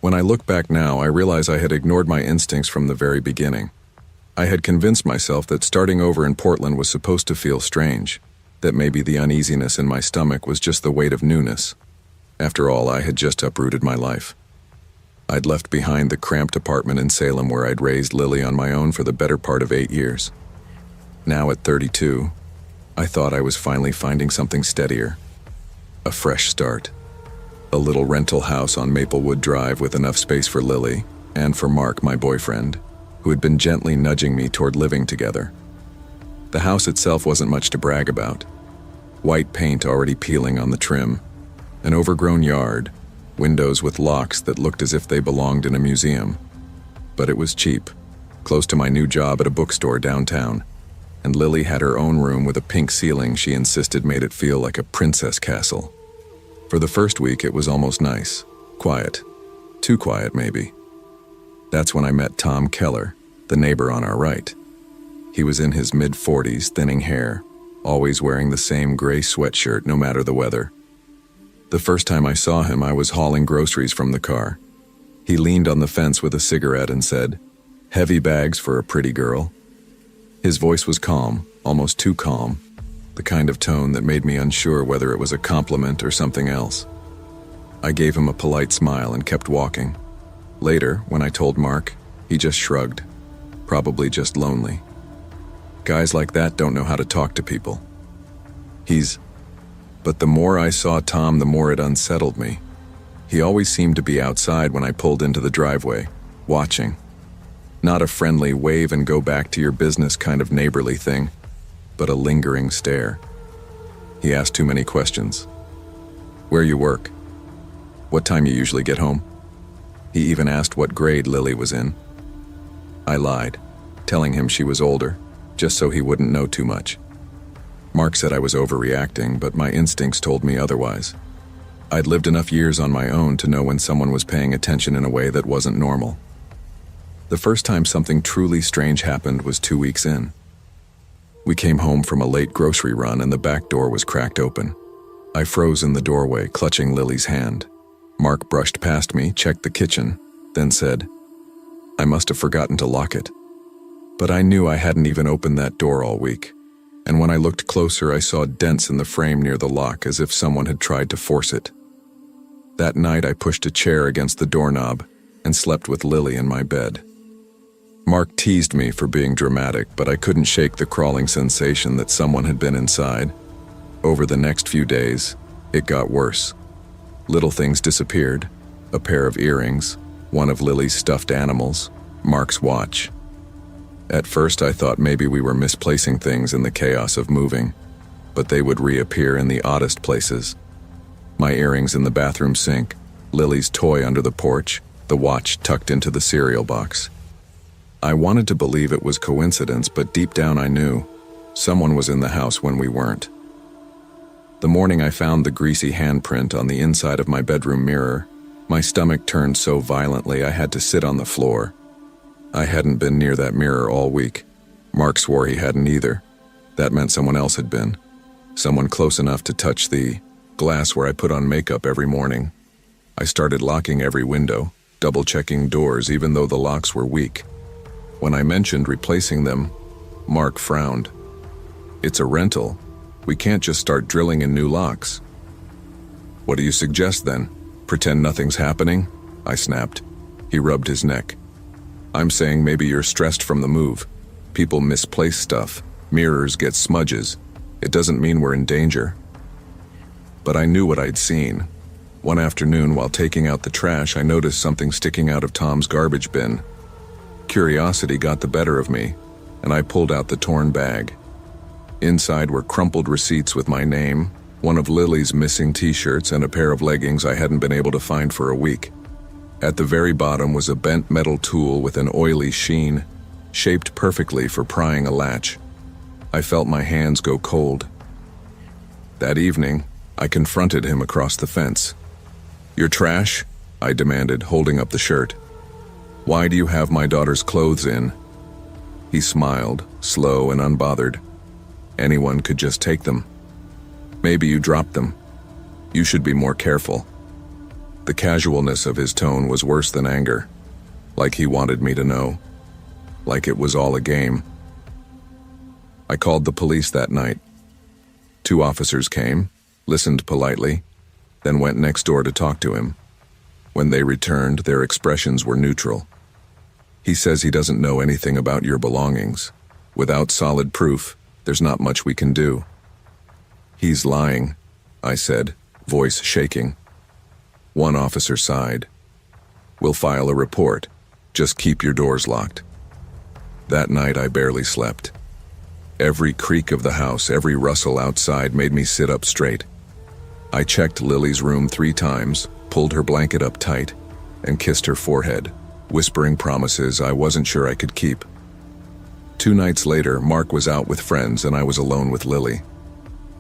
When I look back now, I realize I had ignored my instincts from the very beginning. I had convinced myself that starting over in Portland was supposed to feel strange, that maybe the uneasiness in my stomach was just the weight of newness. After all, I had just uprooted my life. I'd left behind the cramped apartment in Salem where I'd raised Lily on my own for the better part of 8 years. Now at 32, I thought I was finally finding something steadier. A fresh start. A little rental house on Maplewood Drive with enough space for Lily and for Mark, my boyfriend, who had been gently nudging me toward living together. The house itself wasn't much to brag about. White paint already peeling on the trim, an overgrown yard, windows with locks that looked as if they belonged in a museum. But it was cheap, close to my new job at a bookstore downtown, and Lily had her own room with a pink ceiling she insisted made it feel like a princess castle. For the first week, it was almost nice. Quiet. Too quiet, maybe. That's when I met Tom Keller, the neighbor on our right. He was in his mid-40s, thinning hair, always wearing the same gray sweatshirt no matter the weather. The first time I saw him, I was hauling groceries from the car. He leaned on the fence with a cigarette and said, "Heavy bags for a pretty girl." His voice was calm, almost too calm, the kind of tone that made me unsure whether it was a compliment or something else. I gave him a polite smile and kept walking. Later, when I told Mark, he just shrugged, probably just lonely. Guys like that don't know how to talk to people. But the more I saw Tom, the more it unsettled me. He always seemed to be outside when I pulled into the driveway, watching. Not a friendly wave and go back to your business kind of neighborly thing, but a lingering stare. He asked too many questions. Where you work? What time you usually get home? He even asked what grade Lily was in. I lied, telling him she was older, just so he wouldn't know too much. Mark said I was overreacting, but my instincts told me otherwise. I'd lived enough years on my own to know when someone was paying attention in a way that wasn't normal. The first time something truly strange happened was 2 weeks in. We came home from a late grocery run and the back door was cracked open. I froze in the doorway, clutching Lily's hand. Mark brushed past me, checked the kitchen, then said, "I must have forgotten to lock it." But I knew I hadn't even opened that door all week. And when I looked closer, I saw dents in the frame near the lock as if someone had tried to force it. That night, I pushed a chair against the doorknob and slept with Lily in my bed. Mark teased me for being dramatic, but I couldn't shake the crawling sensation that someone had been inside. Over the next few days, it got worse. Little things disappeared: a pair of earrings, one of Lily's stuffed animals, Mark's watch. At first, I thought maybe we were misplacing things in the chaos of moving, but they would reappear in the oddest places. My earrings in the bathroom sink, Lily's toy under the porch, the watch tucked into the cereal box. I wanted to believe it was coincidence, but deep down I knew someone was in the house when we weren't. The morning I found the greasy handprint on the inside of my bedroom mirror, my stomach turned so violently I had to sit on the floor. I hadn't been near that mirror all week. Mark swore he hadn't either. That meant someone else had been. Someone close enough to touch the glass where I put on makeup every morning. I started locking every window, double-checking doors even though the locks were weak. When I mentioned replacing them, Mark frowned. "It's a rental. We can't just start drilling in new locks." "What do you suggest then? Pretend nothing's happening?" I snapped. He rubbed his neck. "I'm saying maybe you're stressed from the move. People misplace stuff. Mirrors get smudges. It doesn't mean we're in danger." But I knew what I'd seen. One afternoon, while taking out the trash, I noticed something sticking out of Tom's garbage bin. Curiosity got the better of me, and I pulled out the torn bag. Inside were crumpled receipts with my name, one of Lily's missing t-shirts, and a pair of leggings I hadn't been able to find for a week. At the very bottom was a bent metal tool with an oily sheen, shaped perfectly for prying a latch. I felt my hands go cold. That evening, I confronted him across the fence. "Your trash?" I demanded, holding up the shirt. "Why do you have my daughter's clothes in?" He smiled, slow and unbothered. "Anyone could just take them. Maybe you dropped them. You should be more careful." The casualness of his tone was worse than anger, like he wanted me to know, like it was all a game. I called the police that night. 2 officers came, listened politely, then went next door to talk to him. When they returned, their expressions were neutral. He says he doesn't know anything about your belongings. Without solid proof, there's not much we can do. He's lying, I said, voice shaking. One officer sighed. We'll file a report. Just keep your doors locked. That night I barely slept. Every creak of the house, every rustle outside made me sit up straight. I checked Lily's room 3 times, pulled her blanket up tight, and kissed her forehead, whispering promises I wasn't sure I could keep. 2 nights later, Mark was out with friends and I was alone with Lily.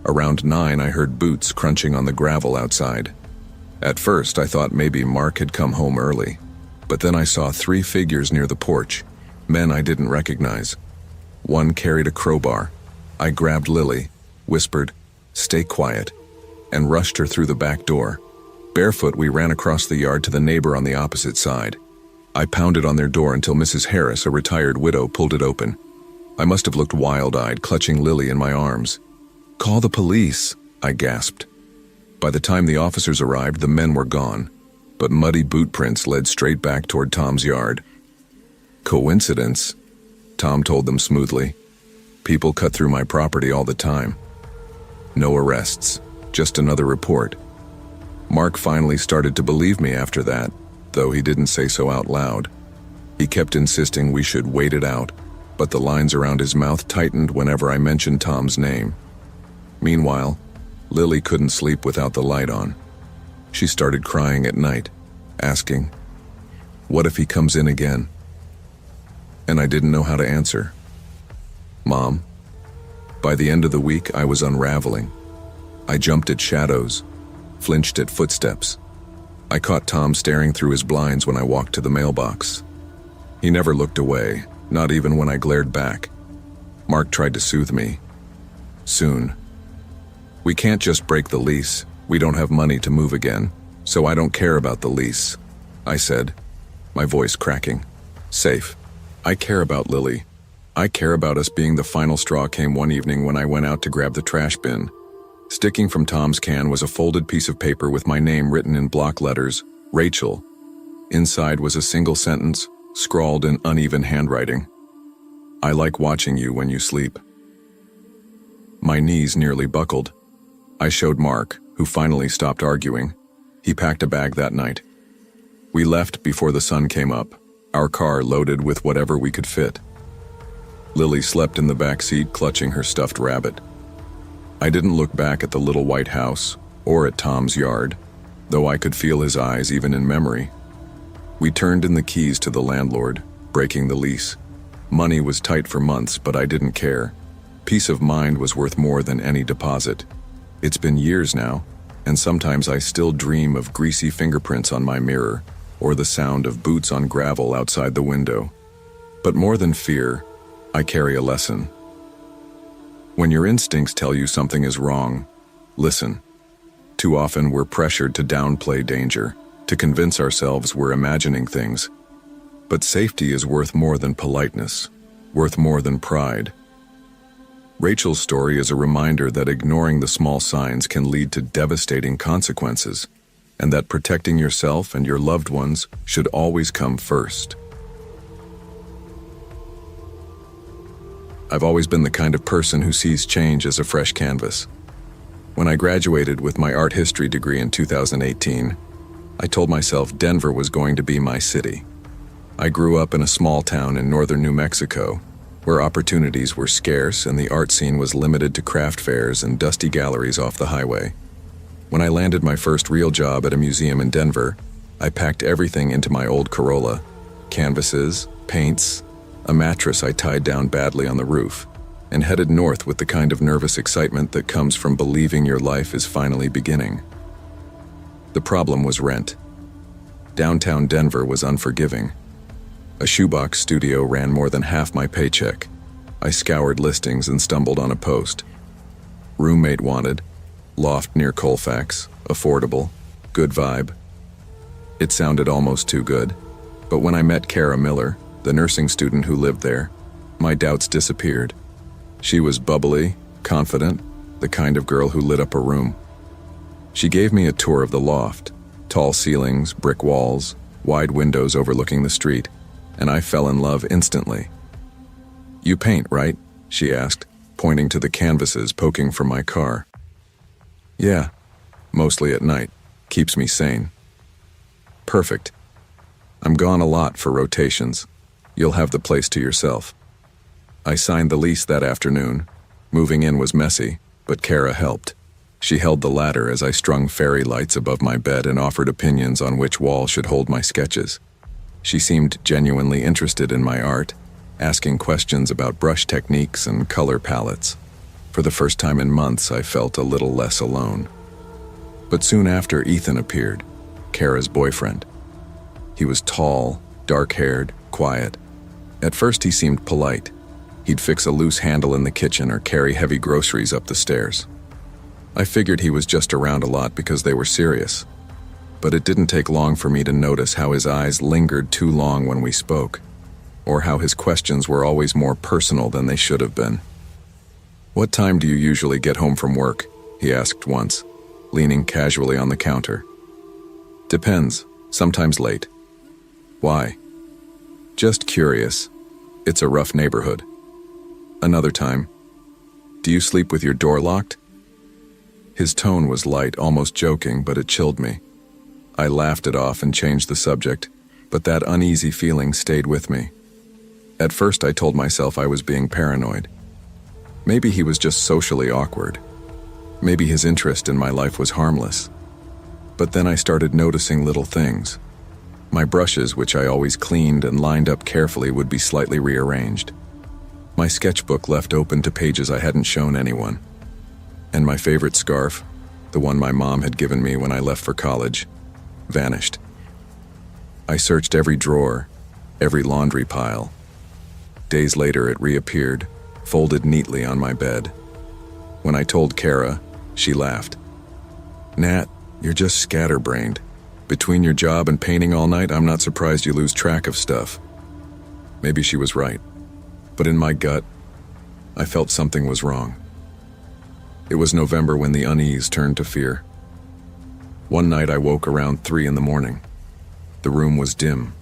Around 9, I heard boots crunching on the gravel outside. At first, I thought maybe Mark had come home early, but then I saw 3 figures near the porch, men I didn't recognize. One carried a crowbar. I grabbed Lily, whispered, "Stay quiet," and rushed her through the back door. Barefoot, we ran across the yard to the neighbor on the opposite side. I pounded on their door until Mrs. Harris, a retired widow, pulled it open. I must have looked wild-eyed, clutching Lily in my arms. "Call the police," I gasped. By the time the officers arrived, the men were gone, but muddy boot prints led straight back toward Tom's yard. "Coincidence?" Tom told them smoothly. "People cut through my property all the time." No arrests, just another report. Mark finally started to believe me after that, though he didn't say so out loud. He kept insisting we should wait it out, but the lines around his mouth tightened whenever I mentioned Tom's name. Meanwhile, Lily couldn't sleep without the light on. She started crying at night, asking, "What if he comes in again?" And I didn't know how to answer. "Mom." By the end of the week, I was unraveling. I jumped at shadows, flinched at footsteps. I caught Tom staring through his blinds when I walked to the mailbox. He never looked away, not even when I glared back. Mark tried to soothe me. "Soon. We can't just break the lease. We don't have money to move again, so I don't care about the lease," I said, my voice cracking. "Safe. I care about Lily. I care about us being." The final straw came one evening when I went out to grab the trash bin. Sticking from Tom's can was a folded piece of paper with my name written in block letters, Rachel. Inside was a single sentence, scrawled in uneven handwriting. "I like watching you when you sleep." My knees nearly buckled. I showed Mark, who finally stopped arguing. He packed a bag that night. We left before the sun came up, our car loaded with whatever we could fit. Lily slept in the back seat, clutching her stuffed rabbit. I didn't look back at the little white house or at Tom's yard, though I could feel his eyes even in memory. We turned in the keys to the landlord, breaking the lease. Money was tight for months, but I didn't care. Peace of mind was worth more than any deposit. It's been years now, and sometimes I still dream of greasy fingerprints on my mirror or the sound of boots on gravel outside the window. But more than fear, I carry a lesson. When your instincts tell you something is wrong, listen. Too often we're pressured to downplay danger, to convince ourselves we're imagining things. But safety is worth more than politeness, worth more than pride. Rachel's story is a reminder that ignoring the small signs can lead to devastating consequences, and that protecting yourself and your loved ones should always come first. I've always been the kind of person who sees change as a fresh canvas. When I graduated with my art history degree in 2018, I told myself Denver was going to be my city. I grew up in a small town in northern New Mexico, where opportunities were scarce and the art scene was limited to craft fairs and dusty galleries off the highway. When I landed my first real job at a museum in Denver, I packed everything into my old Corolla: canvases, paints, a mattress I tied down badly on the roof, and headed north with the kind of nervous excitement that comes from believing your life is finally beginning. The problem was rent. Downtown Denver was unforgiving. A shoebox studio ran more than half my paycheck. I scoured listings and stumbled on a post. Roommate wanted, loft near Colfax, affordable, good vibe. It sounded almost too good. But when I met Kara Miller, the nursing student who lived there, my doubts disappeared. She was bubbly, confident, the kind of girl who lit up a room. She gave me a tour of the loft, tall ceilings, brick walls, wide windows overlooking the street, and I fell in love instantly. "You paint, right?" she asked, pointing to the canvases poking from my car. "Yeah, mostly at night. Keeps me sane." "Perfect. I'm gone a lot for rotations. You'll have the place to yourself." I signed the lease that afternoon. Moving in was messy, but Kara helped. She held the ladder as I strung fairy lights above my bed and offered opinions on which wall should hold my sketches. She seemed genuinely interested in my art, asking questions about brush techniques and color palettes. For the first time in months, I felt a little less alone. But soon after, Ethan appeared, Kara's boyfriend. He was tall, dark-haired, quiet. At first, he seemed polite. He'd fix a loose handle in the kitchen or carry heavy groceries up the stairs. I figured he was just around a lot because they were serious. But it didn't take long for me to notice how his eyes lingered too long when we spoke, or how his questions were always more personal than they should have been. "What time do you usually get home from work?" he asked once, leaning casually on the counter. "Depends, sometimes late." "Why?" "Just curious. It's a rough neighborhood." Another time, "Do you sleep with your door locked?" His tone was light, almost joking, but it chilled me. I laughed it off and changed the subject, but that uneasy feeling stayed with me. At first, I told myself I was being paranoid. Maybe he was just socially awkward. Maybe his interest in my life was harmless. But then I started noticing little things. My brushes, which I always cleaned and lined up carefully, would be slightly rearranged. My sketchbook left open to pages I hadn't shown anyone. And my favorite scarf, the one my mom had given me when I left for college, vanished. I searched every drawer, every laundry pile. Days later, it reappeared, folded neatly on my bed. When I told Kara, she laughed. "Nat, you're just scatterbrained. Between your job and painting all night, I'm not surprised you lose track of stuff." Maybe she was right. But in my gut, I felt something was wrong. It was November when the unease turned to fear. One night I woke around 3 in the morning. The room was dim,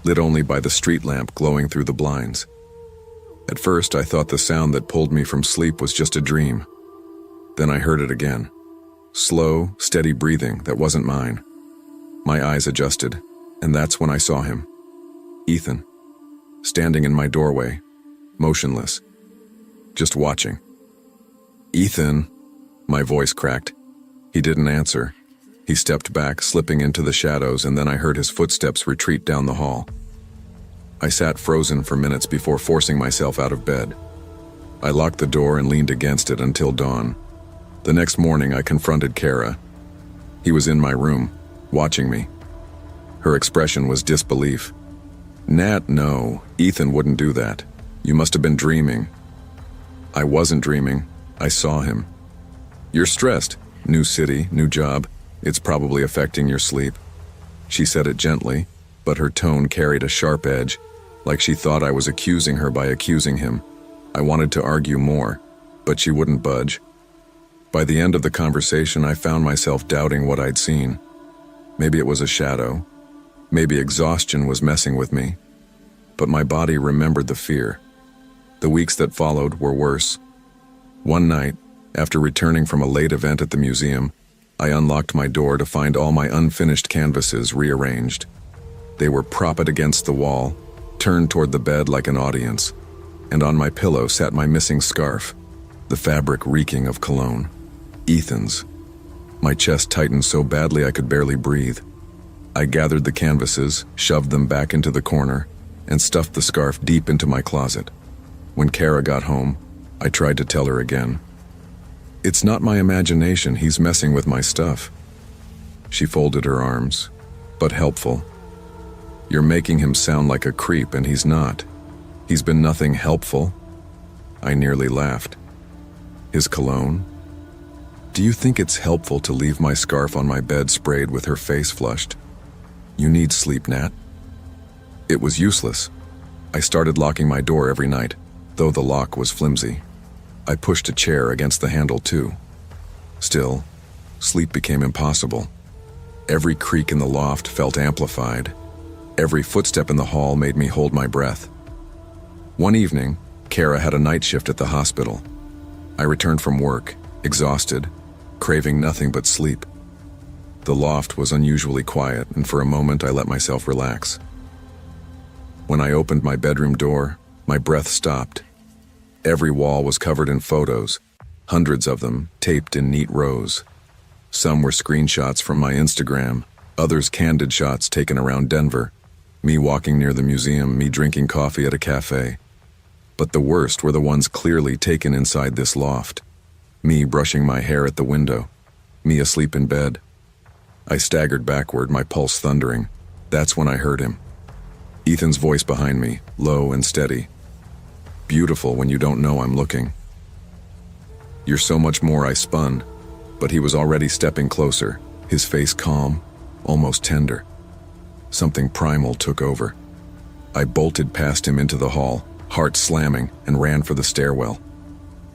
lit only by the street lamp glowing through the blinds. At first, I thought the sound that pulled me from sleep was just a dream. Then I heard it again. Slow, steady breathing that wasn't mine. My eyes adjusted, and that's when I saw him. Ethan, standing in my doorway, motionless, just watching. "Ethan," my voice cracked. He didn't answer. He stepped back, slipping into the shadows, and then I heard his footsteps retreat down the hall. I sat frozen for minutes before forcing myself out of bed. I locked the door and leaned against it until dawn. The next morning, I confronted Kara. He was in my room, watching me. Her expression was disbelief. "Nat, no, Ethan wouldn't do that. You must have been dreaming." I wasn't dreaming. I saw him. "You're stressed. New city, new job. It's probably affecting your sleep." She said it gently, but her tone carried a sharp edge, like she thought I was accusing her by accusing him. I wanted to argue more, but she wouldn't budge. By the end of the conversation, I found myself doubting what I'd seen. Maybe it was a shadow. Maybe exhaustion was messing with me. But my body remembered the fear. The weeks that followed were worse. One night, after returning from a late event at the museum, I unlocked my door to find all my unfinished canvases rearranged. They were propped against the wall, turned toward the bed like an audience, and on my pillow sat my missing scarf, the fabric reeking of cologne. Ethan's. My chest tightened so badly I could barely breathe. I gathered the canvases, shoved them back into the corner, and stuffed the scarf deep into my closet. When Kara got home, I tried to tell her again. "It's not my imagination, he's messing with my stuff." She folded her arms, but helpful. "You're making him sound like a creep, and he's not. He's been nothing helpful." I nearly laughed. "His cologne? Do you think it's helpful to leave my scarf on my bed sprayed with her face flushed?" You need sleep, Nat. It was useless. I started locking my door every night, though the lock was flimsy. I pushed a chair against the handle too. Still, sleep became impossible. Every creak in the loft felt amplified. Every footstep in the hall made me hold my breath. One evening, Kara had a night shift at the hospital. I returned from work, exhausted, craving nothing but sleep. The loft was unusually quiet, and for a moment I let myself relax. When I opened my bedroom door, my breath stopped. Every wall was covered in photos, hundreds of them taped in neat rows. Some were screenshots from my Instagram, others candid shots taken around Denver, me walking near the museum, me drinking coffee at a cafe. But the worst were the ones clearly taken inside this loft. Me brushing my hair at the window, me asleep in bed. I staggered backward, my pulse thundering. That's when I heard him. Ethan's voice behind me, low and steady. Beautiful when you don't know I'm looking. You're so much more, I spun, but he was already stepping closer, his face calm, almost tender. Something primal took over. I bolted past him into the hall, heart slamming, and ran for the stairwell.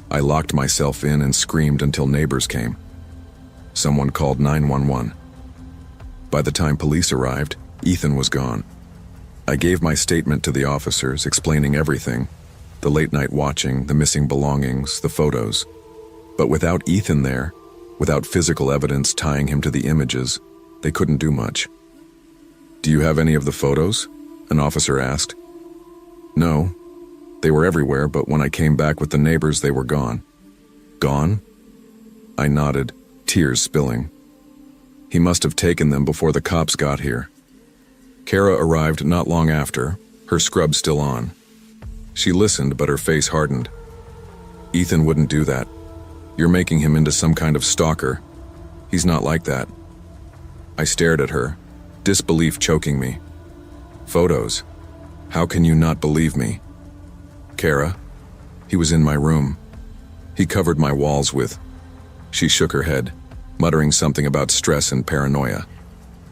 I locked myself in and screamed until neighbors came. Someone called 911. By the time police arrived, Ethan was gone. I gave my statement to the officers, explaining everything, the late night watching, the missing belongings, the photos. But without Ethan there, without physical evidence tying him to the images, they couldn't do much. Do you have any of the photos? An officer asked. No. They were everywhere, but when I came back with the neighbors, they were gone. Gone? I nodded, tears spilling. He must have taken them before the cops got here. Kara arrived not long after, her scrub still on. She listened, but her face hardened. Ethan wouldn't do that. You're making him into some kind of stalker. He's not like that. I stared at her, disbelief choking me. Photos. How can you not believe me? Kara. He was in my room. He covered my walls with... She shook her head, muttering something about stress and paranoia.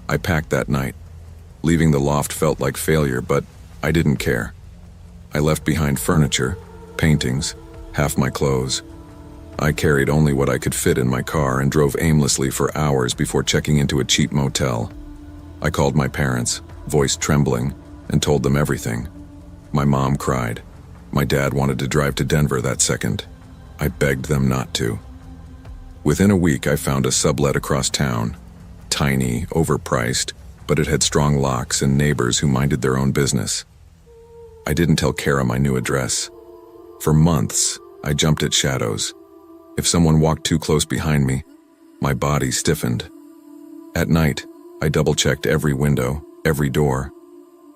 I packed that night. Leaving the loft felt like failure, but I didn't care. I left behind furniture, paintings, half my clothes. I carried only what I could fit in my car and drove aimlessly for hours before checking into a cheap motel. I called my parents, voice trembling, and told them everything. My mom cried. My dad wanted to drive to Denver that second. I begged them not to. Within a week, I found a sublet across town. Tiny, overpriced, but it had strong locks and neighbors who minded their own business. I didn't tell Kara my new address. For months, I jumped at shadows. If someone walked too close behind me, my body stiffened. At night, I double-checked every window, every door.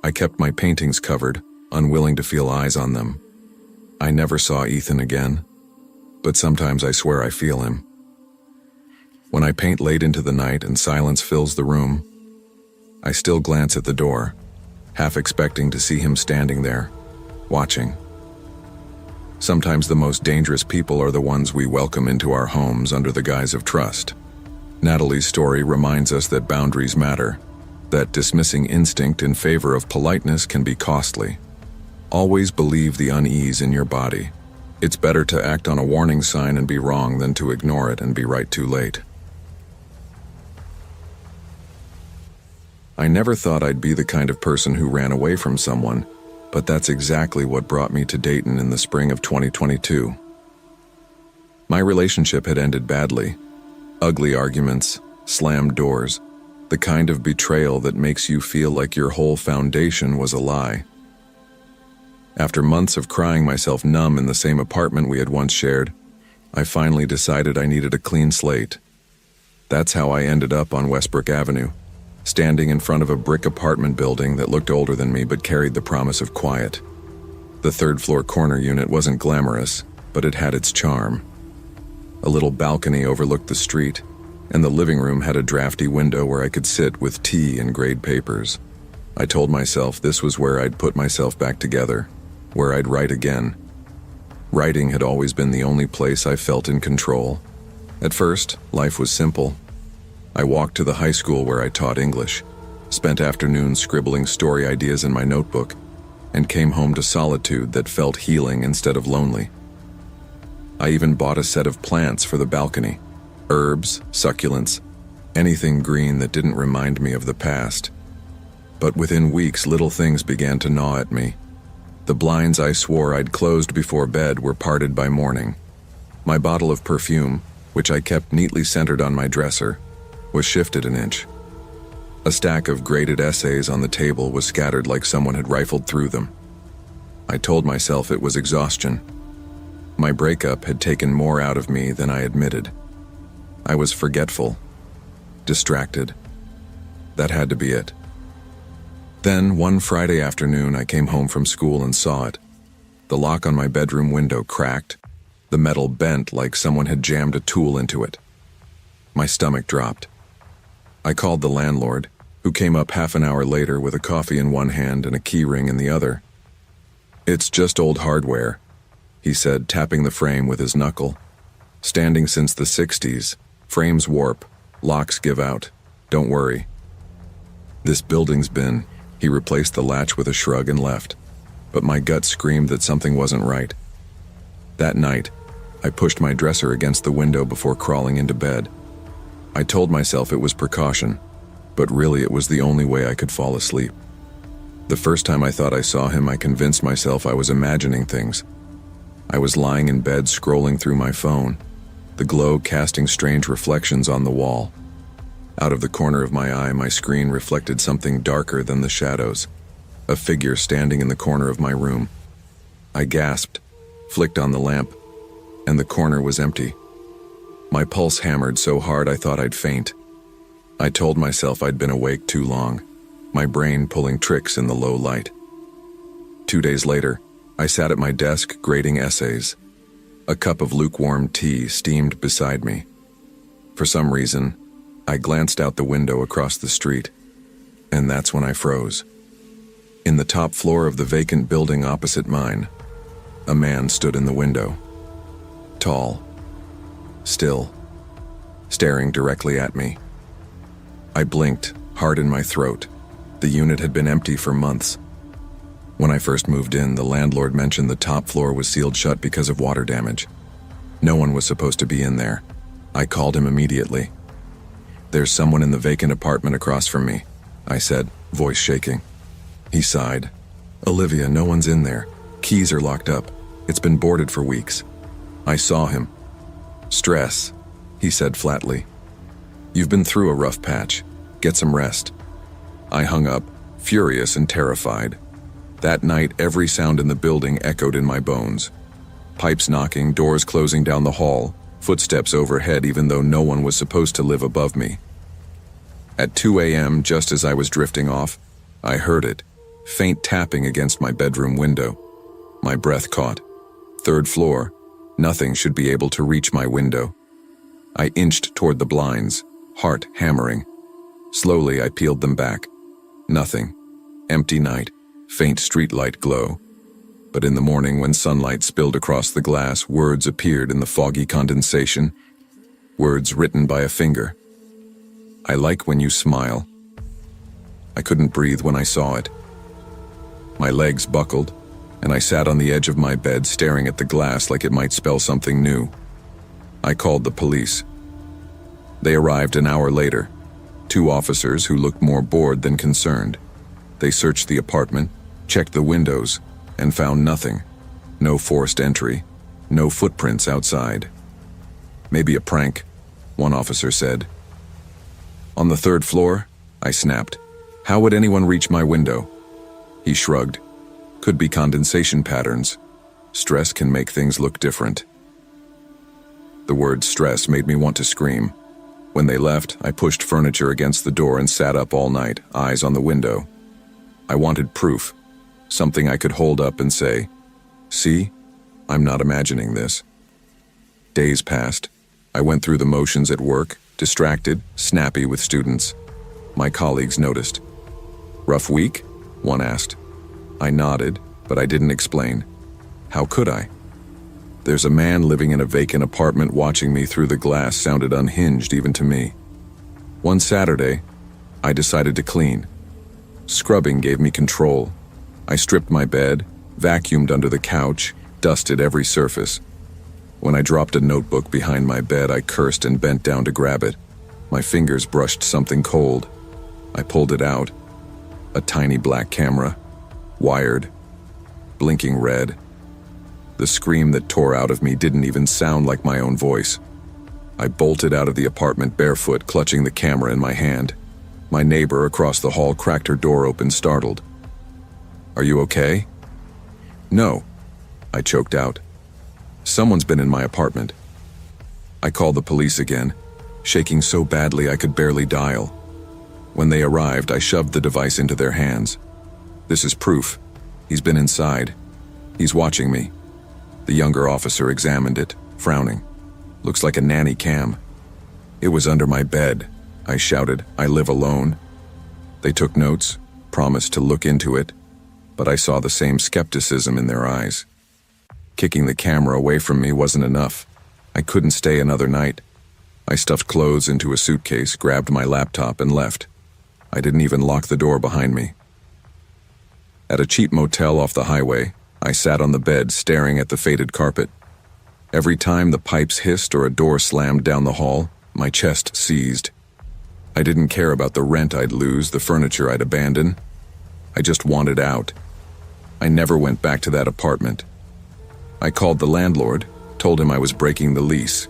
I kept my paintings covered, unwilling to feel eyes on them. I never saw Ethan again, but sometimes I swear I feel him. When I paint late into the night and silence fills the room, I still glance at the door, half expecting to see him standing there, watching. Sometimes the most dangerous people are the ones we welcome into our homes under the guise of trust. Natalie's story reminds us that boundaries matter, that dismissing instinct in favor of politeness can be costly. Always believe the unease in your body. It's better to act on a warning sign and be wrong than to ignore it and be right too late. I never thought I'd be the kind of person who ran away from someone, but that's exactly what brought me to Dayton in the spring of 2022. My relationship had ended badly. Ugly arguments, slammed doors, the kind of betrayal that makes you feel like your whole foundation was a lie. After months of crying myself numb in the same apartment we had once shared, I finally decided I needed a clean slate. That's how I ended up on Westbrook Avenue, standing in front of a brick apartment building that looked older than me but carried the promise of quiet. The third-floor corner unit wasn't glamorous, but it had its charm. A little balcony overlooked the street, and the living room had a drafty window where I could sit with tea and grade papers. I told myself this was where I'd put myself back together, where I'd write again. Writing had always been the only place I felt in control. At first, life was simple. I walked to the high school where I taught English. spent afternoons scribbling story ideas in my notebook, and came home to solitude that felt healing instead of lonely. I even bought a set of plants for the balcony, herbs, succulents, anything green that didn't remind me of the past. But within weeks, little things began to gnaw at me. The blinds I swore I'd closed before bed were parted by morning. My bottle of perfume, which I kept neatly centered on my dresser, was shifted an inch. A stack of graded essays on the table was scattered like someone had rifled through them. I told myself it was exhaustion. My breakup had taken more out of me than I admitted. I was forgetful, distracted. That had to be it. Then, one Friday afternoon, I came home from school and saw it. The lock on my bedroom window cracked, the metal bent like someone had jammed a tool into it. My stomach dropped. I called the landlord, who came up half an hour later with a coffee in one hand and a key ring in the other. "It's just old hardware," he said, tapping the frame with his knuckle. "Standing since the 60s, frames warp, locks give out. Don't worry." "This building's been..." He replaced the latch with a shrug and left, but my gut screamed that something wasn't right. That night, I pushed my dresser against the window before crawling into bed. I told myself it was precaution, but really it was the only way I could fall asleep. The first time I thought I saw him, I convinced myself I was imagining things. I was lying in bed scrolling through my phone, the glow casting strange reflections on the wall. Out of the corner of my eye, my screen reflected something darker than the shadows, a figure standing in the corner of my room. I gasped, flicked on the lamp, and the corner was empty. My pulse hammered so hard I thought I'd faint. I told myself I'd been awake too long, my brain pulling tricks in the low light. 2 days later, I sat at my desk grading essays. A cup of lukewarm tea steamed beside me. For some reason, I glanced out the window across the street, and that's when I froze. In the top floor of the vacant building opposite mine, a man stood in the window. Tall, still, staring directly at me. I blinked, heart in my throat. The unit had been empty for months. When I first moved in, the landlord mentioned the top floor was sealed shut because of water damage. No one was supposed to be in there. I called him immediately. "There's someone in the vacant apartment across from me," I said, voice shaking. He sighed. "Olivia, no one's in there. Keys are locked up. It's been boarded for weeks." I saw him. "Stress," he said flatly. "You've been through a rough patch. Get some rest." I hung up, furious and terrified. That night, every sound in the building echoed in my bones. Pipes knocking, doors closing down the hall, footsteps overhead even though no one was supposed to live above me. At 2 a.m., just as I was drifting off, I heard it, faint tapping against my bedroom window. My breath caught. 3rd floor. Nothing should be able to reach my window. I inched toward the blinds, heart hammering. Slowly, I peeled them back. Nothing. Empty night, faint streetlight glow. But in the morning, when sunlight spilled across the glass, words appeared in the foggy condensation. Words written by a finger. "I like when you smile." I couldn't breathe when I saw it. My legs buckled, and I sat on the edge of my bed staring at the glass like it might spell something new. I called the police. They arrived an hour later, 2 officers who looked more bored than concerned. They searched the apartment, checked the windows, and found nothing. No forced entry, no footprints outside. "Maybe a prank," one officer said. "On the 3rd floor?" I snapped. "How would anyone reach my window?" He shrugged. "Could be condensation patterns. Stress can make things look different." The word stress made me want to scream. When they left, I pushed furniture against the door and sat up all night, eyes on the window. I wanted proof, something I could hold up and say, "See, I'm not imagining this." Days passed. I went through the motions at work, distracted, snappy with students. My colleagues noticed. "Rough week?" one asked. I nodded, but I didn't explain. How could I? "There's a man living in a vacant apartment watching me through the glass" sounded unhinged even to me. One Saturday, I decided to clean, Scrubbing gave me control. I stripped my bed, vacuumed under the couch, dusted every surface. When I dropped a notebook behind my bed, I cursed and bent down to grab it. My fingers brushed something cold. I pulled it out. A tiny black camera, wired, blinking red. The scream that tore out of me didn't even sound like my own voice. I bolted out of the apartment barefoot, clutching the camera in my hand. My neighbor across the hall cracked her door open, startled. "Are you okay?" "No," I choked out. "Someone's been in my apartment." I called the police again, shaking so badly I could barely dial. When they arrived, I shoved the device into their hands. "This is proof. He's been inside. He's watching me." The younger officer examined it, frowning. "Looks like a nanny cam." "It was under my bed," I shouted. "I live alone." They took notes, promised to look into it, but I saw the same skepticism in their eyes. Kicking the camera away from me wasn't enough. I couldn't stay another night. I stuffed clothes into a suitcase, grabbed my laptop, and left. I didn't even lock the door behind me. At a cheap motel off the highway, I sat on the bed staring at the faded carpet. Every time the pipes hissed or a door slammed down the hall, my chest seized. I didn't care about the rent I'd lose, the furniture I'd abandon. I just wanted out. I never went back to that apartment. I called the landlord, told him I was breaking the lease.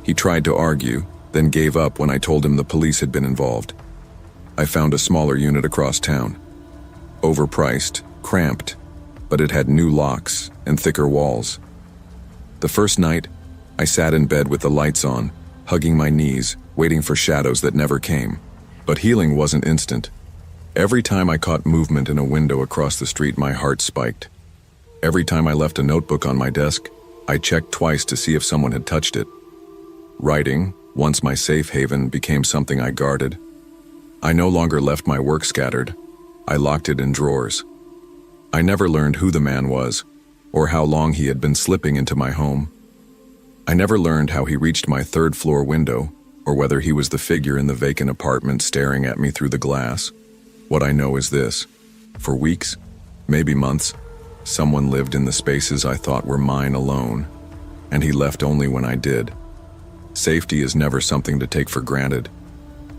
He tried to argue, then gave up when I told him the police had been involved. I found a smaller unit across town. Overpriced, cramped, but it had new locks and thicker walls. The first night, I sat in bed with the lights on, hugging my knees, waiting for shadows that never came. But healing wasn't instant. Every time I caught movement in a window across the street, my heart spiked. Every time I left a notebook on my desk, I checked twice to see if someone had touched it. Writing, once my safe haven, became something I guarded. I no longer left my work scattered. I locked it in drawers. I never learned who the man was, or how long he had been slipping into my home. I never learned how he reached my third-floor window, or whether he was the figure in the vacant apartment staring at me through the glass. What I know is this: for weeks, maybe months, someone lived in the spaces I thought were mine alone, and he left only when I did. Safety is never something to take for granted.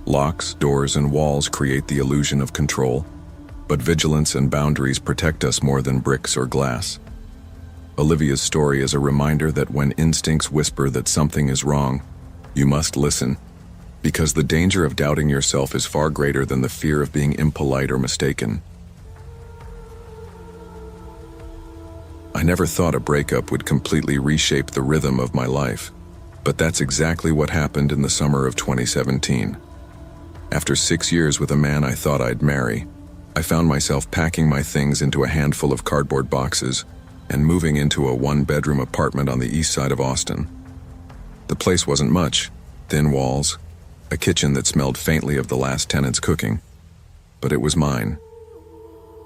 Locks, doors, and walls create the illusion of control, but vigilance and boundaries protect us more than bricks or glass. Olivia's story is a reminder that when instincts whisper that something is wrong, you must listen, because the danger of doubting yourself is far greater than the fear of being impolite or mistaken. I never thought a breakup would completely reshape the rhythm of my life, but that's exactly what happened in the summer of 2017. After 6 years with a man I thought I'd marry, I found myself packing my things into a handful of cardboard boxes and moving into a one-bedroom apartment on the east side of Austin. The place wasn't much: thin walls, a kitchen that smelled faintly of the last tenant's cooking. But it was mine.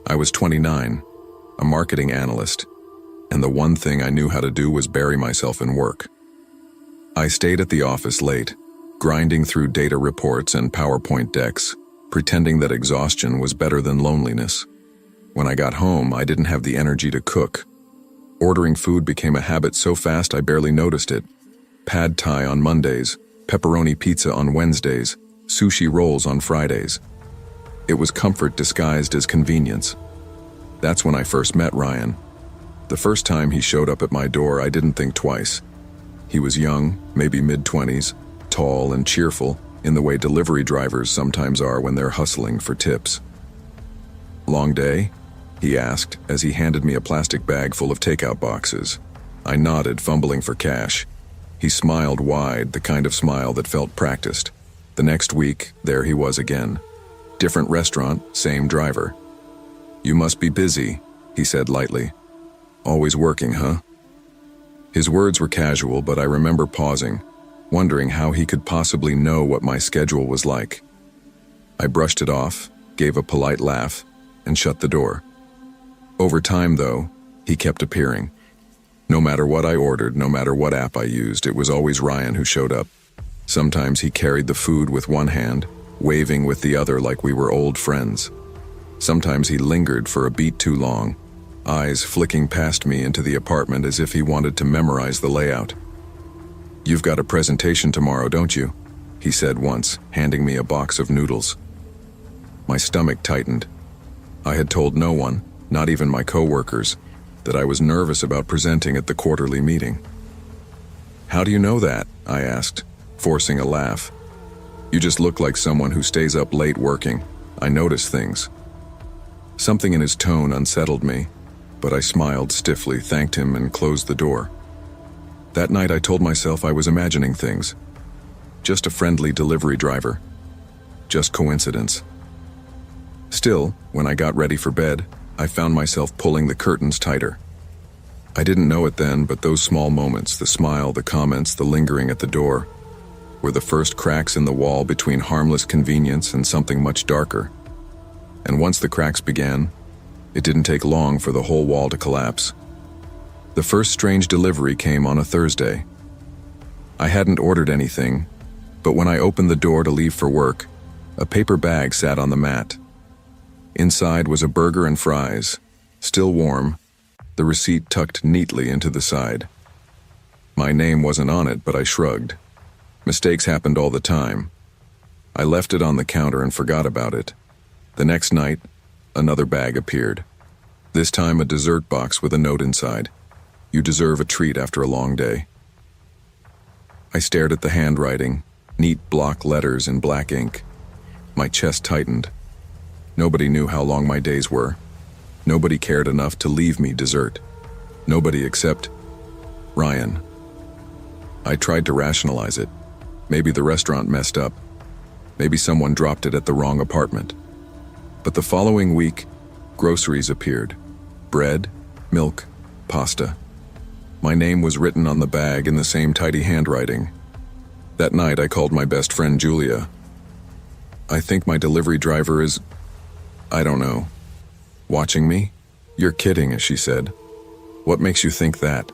I was 29, a marketing analyst, and the one thing I knew how to do was bury myself in work. I stayed at the office late, grinding through data reports and PowerPoint decks, pretending that exhaustion was better than loneliness. When I got home, I didn't have the energy to cook. Ordering food became a habit so fast I barely noticed it. Pad Thai on Mondays, pepperoni pizza on Wednesdays, sushi rolls on Fridays. It was comfort disguised as convenience. That's when I first met Ryan. The first time he showed up at my door, I didn't think twice. He was young, maybe mid-20s, tall and cheerful, in the way delivery drivers sometimes are when they're hustling for tips. "Long day?" he asked as he handed me a plastic bag full of takeout boxes. I nodded, fumbling for cash. He smiled wide, the kind of smile that felt practiced. The next week, there he was again. Different restaurant, same driver. "You must be busy," he said lightly. "Always working, huh?" His words were casual, but I remember pausing, wondering how he could possibly know what my schedule was like. I brushed it off, gave a polite laugh, and shut the door. Over time, though, he kept appearing. No matter what I ordered, no matter what app I used, it was always Ryan who showed up. Sometimes he carried the food with one hand, waving with the other like we were old friends. Sometimes he lingered for a beat too long, eyes flicking past me into the apartment as if he wanted to memorize the layout. "You've got a presentation tomorrow, don't you?" he said once, handing me a box of noodles. My stomach tightened. I had told no one, not even my coworkers, that I was nervous about presenting at the quarterly meeting. "How do you know that?" I asked, forcing a laugh. "You just look like someone who stays up late working. I notice things." Something in his tone unsettled me, but I smiled stiffly, thanked him, and closed the door. That night I told myself I was imagining things. Just a friendly delivery driver. Just coincidence. Still, when I got ready for bed, I found myself pulling the curtains tighter. I didn't know it then, but those small moments, the smile, the comments, the lingering at the door, were the first cracks in the wall between harmless convenience and something much darker. And once the cracks began, it didn't take long for the whole wall to collapse. The first strange delivery came on a Thursday. I hadn't ordered anything, but when I opened the door to leave for work, a paper bag sat on the mat. Inside was a burger and fries, still warm, the receipt tucked neatly into the side. My name wasn't on it, but I shrugged. Mistakes happened all the time. I left it on the counter and forgot about it. The next night, another bag appeared. This time a dessert box with a note inside. "You deserve a treat after a long day." I stared at the handwriting, neat block letters in black ink. My chest tightened. Nobody knew how long my days were. Nobody cared enough to leave me dessert. Nobody except Ryan. I tried to rationalize it. Maybe the restaurant messed up. Maybe someone dropped it at the wrong apartment. But the following week, groceries appeared. Bread, milk, pasta. My name was written on the bag in the same tidy handwriting. That night I called my best friend Julia. "I think my delivery driver is, I don't know, watching me?" "You're kidding," she said. "What makes you think that?"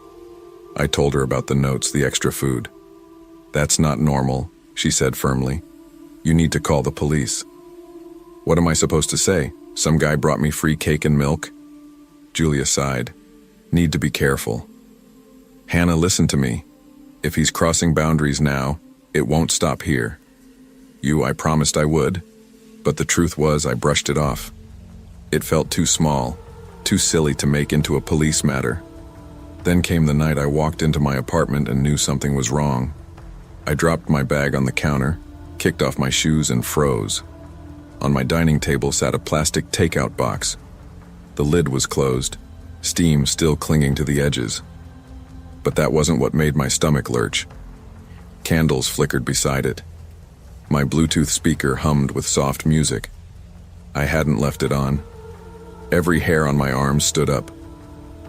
I told her about the notes, the extra food. "That's not normal," she said firmly. "You need to call the police." "What am I supposed to say? Some guy brought me free cake and milk?" Julia sighed. "Need to be careful." "Hannah, listen to me. If he's crossing boundaries now, it won't stop here." I promised I would, but the truth was I brushed it off. It felt too small, too silly to make into a police matter. Then came the night I walked into my apartment and knew something was wrong. I dropped my bag on the counter, kicked off my shoes, and froze. On my dining table sat a plastic takeout box. The lid was closed, steam still clinging to the edges. But that wasn't what made my stomach lurch. Candles flickered beside it. My Bluetooth speaker hummed with soft music. I hadn't left it on. Every hair on my arm stood up.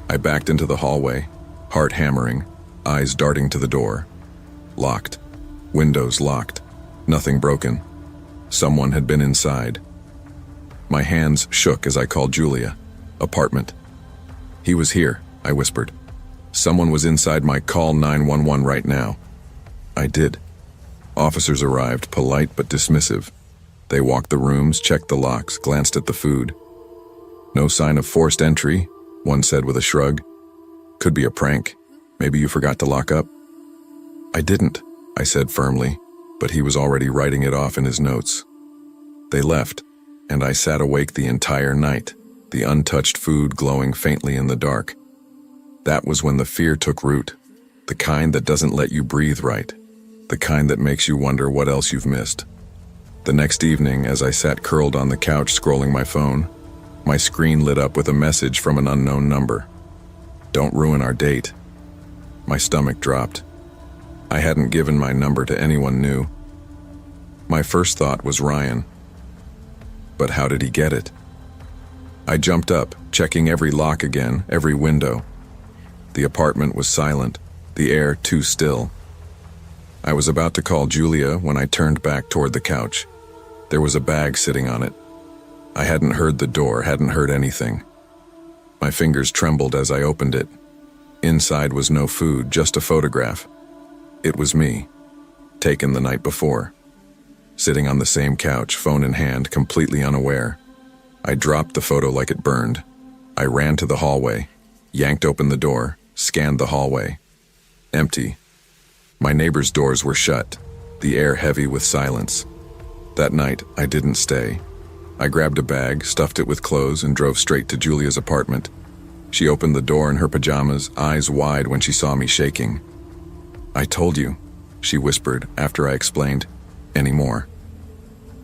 I backed into the hallway, heart hammering, eyes darting to the door. Locked. Windows locked. Nothing broken. Someone had been inside. My hands shook as I called Julia. "Apartment." "He was here," I whispered. "Someone was inside my call 911 right now." I did. Officers arrived, polite but dismissive. They walked the rooms, checked the locks, glanced at the food. "No sign of forced entry," one said with a shrug. "Could be a prank. Maybe you forgot to lock up." "I didn't," I said firmly, but he was already writing it off in his notes. They left, and I sat awake the entire night, the untouched food glowing faintly in the dark. That was when the fear took root, the kind that doesn't let you breathe right, the kind that makes you wonder what else you've missed. The next evening, as I sat curled on the couch scrolling my phone, my screen lit up with a message from an unknown number. "Don't ruin our date." My stomach dropped. I hadn't given my number to anyone new. My first thought was Ryan. But how did he get it? I jumped up, checking every lock again, every window. The apartment was silent, the air too still. I was about to call Julia when I turned back toward the couch. There was a bag sitting on it. I hadn't heard the door, hadn't heard anything. My fingers trembled as I opened it. Inside was no food, just a photograph. It was me, taken the night before. Sitting on the same couch, phone in hand, completely unaware. I dropped the photo like it burned. I ran to the hallway, yanked open the door, scanned the hallway. Empty. My neighbors' doors were shut, the air heavy with silence. That night, I didn't stay. I grabbed a bag, stuffed it with clothes, and drove straight to Julia's apartment. She opened the door in her pajamas, eyes wide when she saw me shaking. "I told you," she whispered after I explained. "Any more?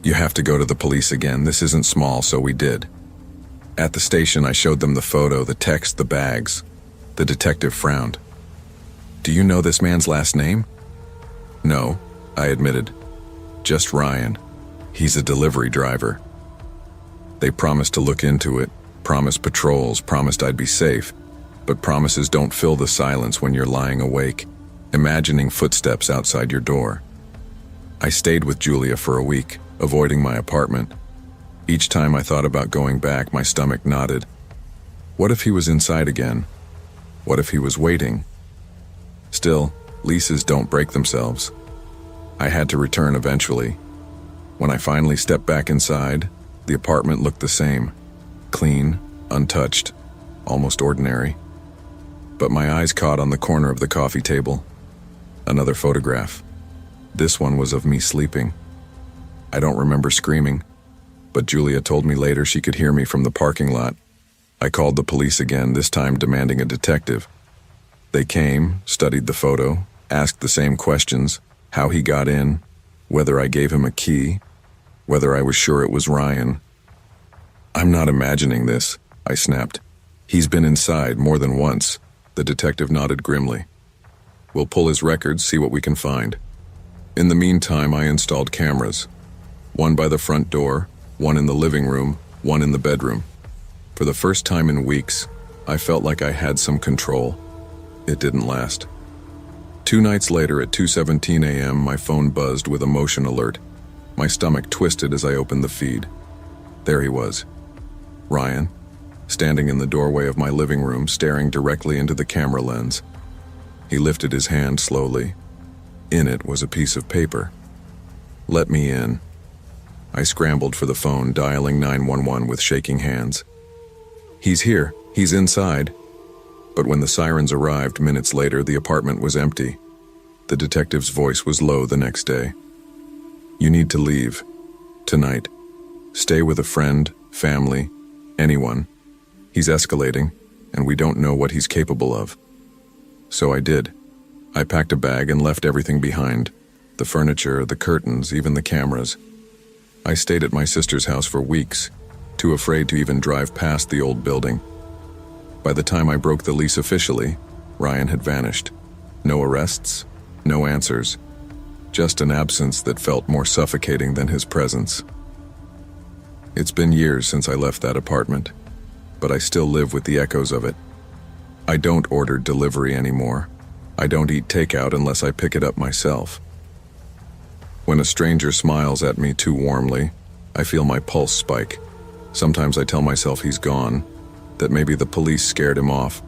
You have to go to the police again. This isn't small, so we did." At the station, I showed them the photo, the text, the bags. The detective frowned. "Do you know this man's last name?" "No," I admitted. "Just Ryan. He's a delivery driver." They promised to look into it, promised patrols, promised I'd be safe, but promises don't fill the silence when you're lying awake, imagining footsteps outside your door. I stayed with Julia for a week, avoiding my apartment. Each time I thought about going back, my stomach knotted. What if he was inside again? What if he was waiting? Still, leases don't break themselves. I had to return eventually. When I finally stepped back inside, the apartment looked the same. Clean, untouched, almost ordinary. But my eyes caught on the corner of the coffee table. Another photograph. This one was of me sleeping. I don't remember screaming, but Julia told me later she could hear me from the parking lot. I called the police again, this time demanding a detective. They came, studied the photo, asked the same questions: how he got in, whether I gave him a key, whether I was sure it was Ryan. "I'm not imagining this," I snapped. "He's been inside more than once." The detective nodded grimly. "We'll pull his records, see what we can find." In the meantime, I installed cameras. One by the front door, one in the living room, one in the bedroom. For the first time in weeks, I felt like I had some control. It didn't last. 2 nights later at 2:17 a.m., my phone buzzed with a motion alert. My stomach twisted as I opened the feed. There he was. Ryan, standing in the doorway of my living room, staring directly into the camera lens. He lifted his hand slowly. In it was a piece of paper. "Let me in." I scrambled for the phone, dialing 911 with shaking hands. "He's here. He's inside." But when the sirens arrived minutes later, the apartment was empty. The detective's voice was low the next day. "You need to leave. Tonight. Stay with a friend, family, anyone. He's escalating, and we don't know what he's capable of." So I did. I packed a bag and left everything behind. The furniture, the curtains, even the cameras. I stayed at my sister's house for weeks, too afraid to even drive past the old building. By the time I broke the lease officially, Ryan had vanished. No arrests, no answers. Just an absence that felt more suffocating than his presence. It's been years since I left that apartment, but I still live with the echoes of it. I don't order delivery anymore. I don't eat takeout unless I pick it up myself. When a stranger smiles at me too warmly, I feel my pulse spike. Sometimes I tell myself he's gone, that maybe the police scared him off,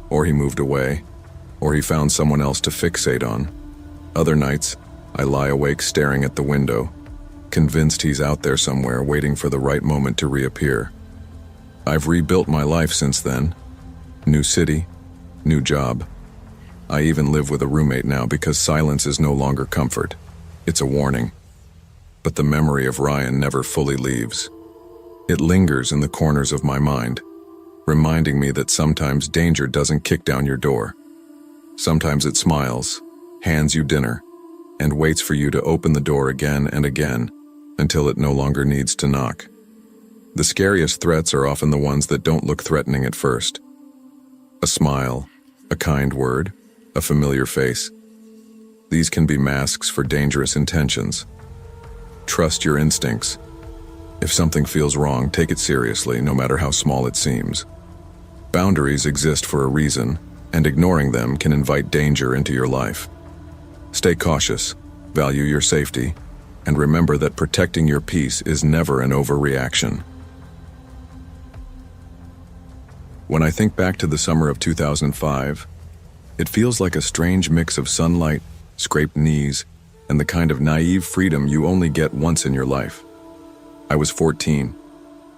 or he moved away, or he found someone else to fixate on. Other nights, I lie awake staring at the window, convinced he's out there somewhere waiting for the right moment to reappear. I've rebuilt my life since then. New city, new job. I even live with a roommate now because silence is no longer comfort. It's a warning. But the memory of Ryan never fully leaves. It lingers in the corners of my mind, reminding me that sometimes danger doesn't kick down your door. Sometimes it smiles, hands you dinner, and waits for you to open the door again and again until it no longer needs to knock. The scariest threats are often the ones that don't look threatening at first. A smile, a kind word, a familiar face. These can be masks for dangerous intentions. Trust your instincts. If something feels wrong, take it seriously, no matter how small it seems. Boundaries exist for a reason, and ignoring them can invite danger into your life. Stay cautious, value your safety, and remember that protecting your peace is never an overreaction. When I think back to the summer of 2005, it feels like a strange mix of sunlight, scraped knees, and the kind of naive freedom you only get once in your life. I was 14,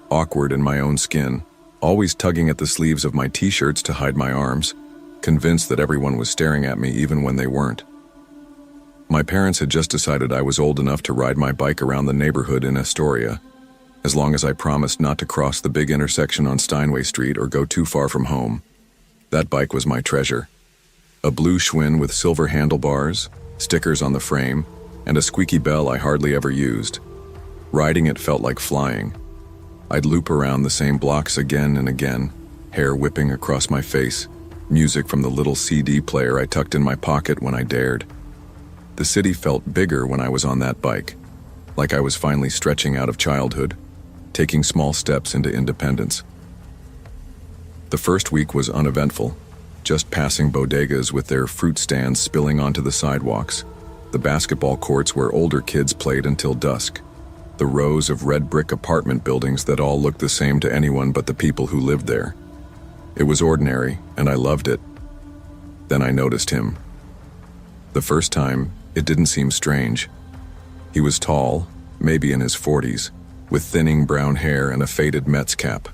awkward in my own skin, always tugging at the sleeves of my t-shirts to hide my arms, convinced that everyone was staring at me even when they weren't. My parents had just decided I was old enough to ride my bike around the neighborhood in Astoria, as long as I promised not to cross the big intersection on Steinway Street or go too far from home. That bike was my treasure. A blue Schwinn with silver handlebars, stickers on the frame, and a squeaky bell I hardly ever used. Riding it felt like flying. I'd loop around the same blocks again and again, hair whipping across my face, music from the little CD player I tucked in my pocket when I dared. The city felt bigger when I was on that bike, like I was finally stretching out of childhood, taking small steps into independence. The first week was uneventful, just passing bodegas with their fruit stands spilling onto the sidewalks, the basketball courts where older kids played until dusk, the rows of red brick apartment buildings that all looked the same to anyone but the people who lived there. It was ordinary, and I loved it. Then I noticed him. The first time, it didn't seem strange. He was tall, maybe in his 40s, with thinning brown hair and a faded Mets cap.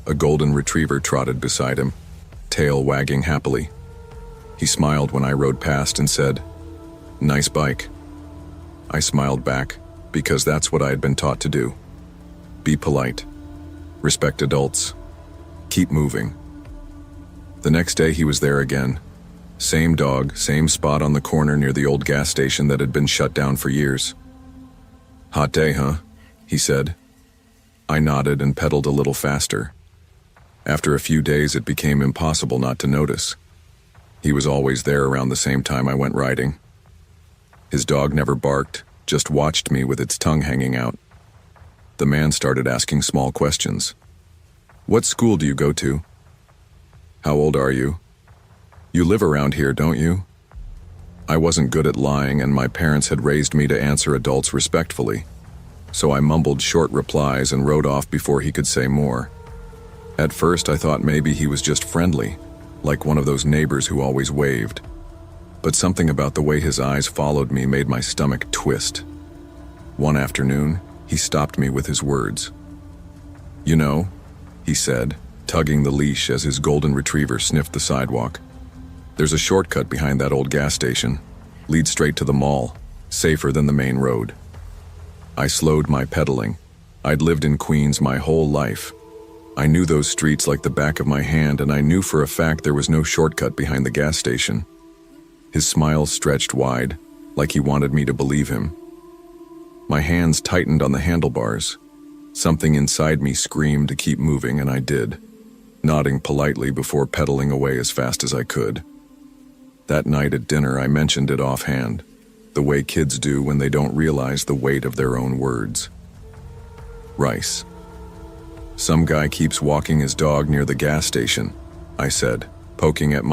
A golden retriever trotted beside him, tail wagging happily. He smiled when I rode past and said, "Nice bike." I smiled back, because that's what I had been taught to do. Be polite. Respect adults. Keep moving. The next day he was there again. Same dog, same spot on the corner near the old gas station that had been shut down for years. "Hot day, huh?" he said. I nodded and pedaled a little faster. After a few days, it became impossible not to notice. He was always there around the same time I went riding. His dog never barked, just watched me with its tongue hanging out. The man started asking small questions. "What school do you go to? How old are you? You live around here, don't you?" I wasn't good at lying, and my parents had raised me to answer adults respectfully, so I mumbled short replies and rode off before he could say more. At first, I thought maybe he was just friendly, like one of those neighbors who always waved. But something about the way his eyes followed me made my stomach twist. One afternoon, he stopped me with his words. "You know," he said, tugging the leash as his golden retriever sniffed the sidewalk, "there's a shortcut behind that old gas station. Leads straight to the mall, safer than the main road." I slowed my pedaling. I'd lived in Queens my whole life. I knew those streets like the back of my hand, and I knew for a fact there was no shortcut behind the gas station. His smile stretched wide, like he wanted me to believe him. My hands tightened on the handlebars. Something inside me screamed to keep moving, and I did, nodding politely before pedaling away as fast as I could. That night at dinner, I mentioned it offhand, the way kids do when they don't realize the weight of their own words. "Rice. Some guy keeps walking his dog near the gas station," I said, poking at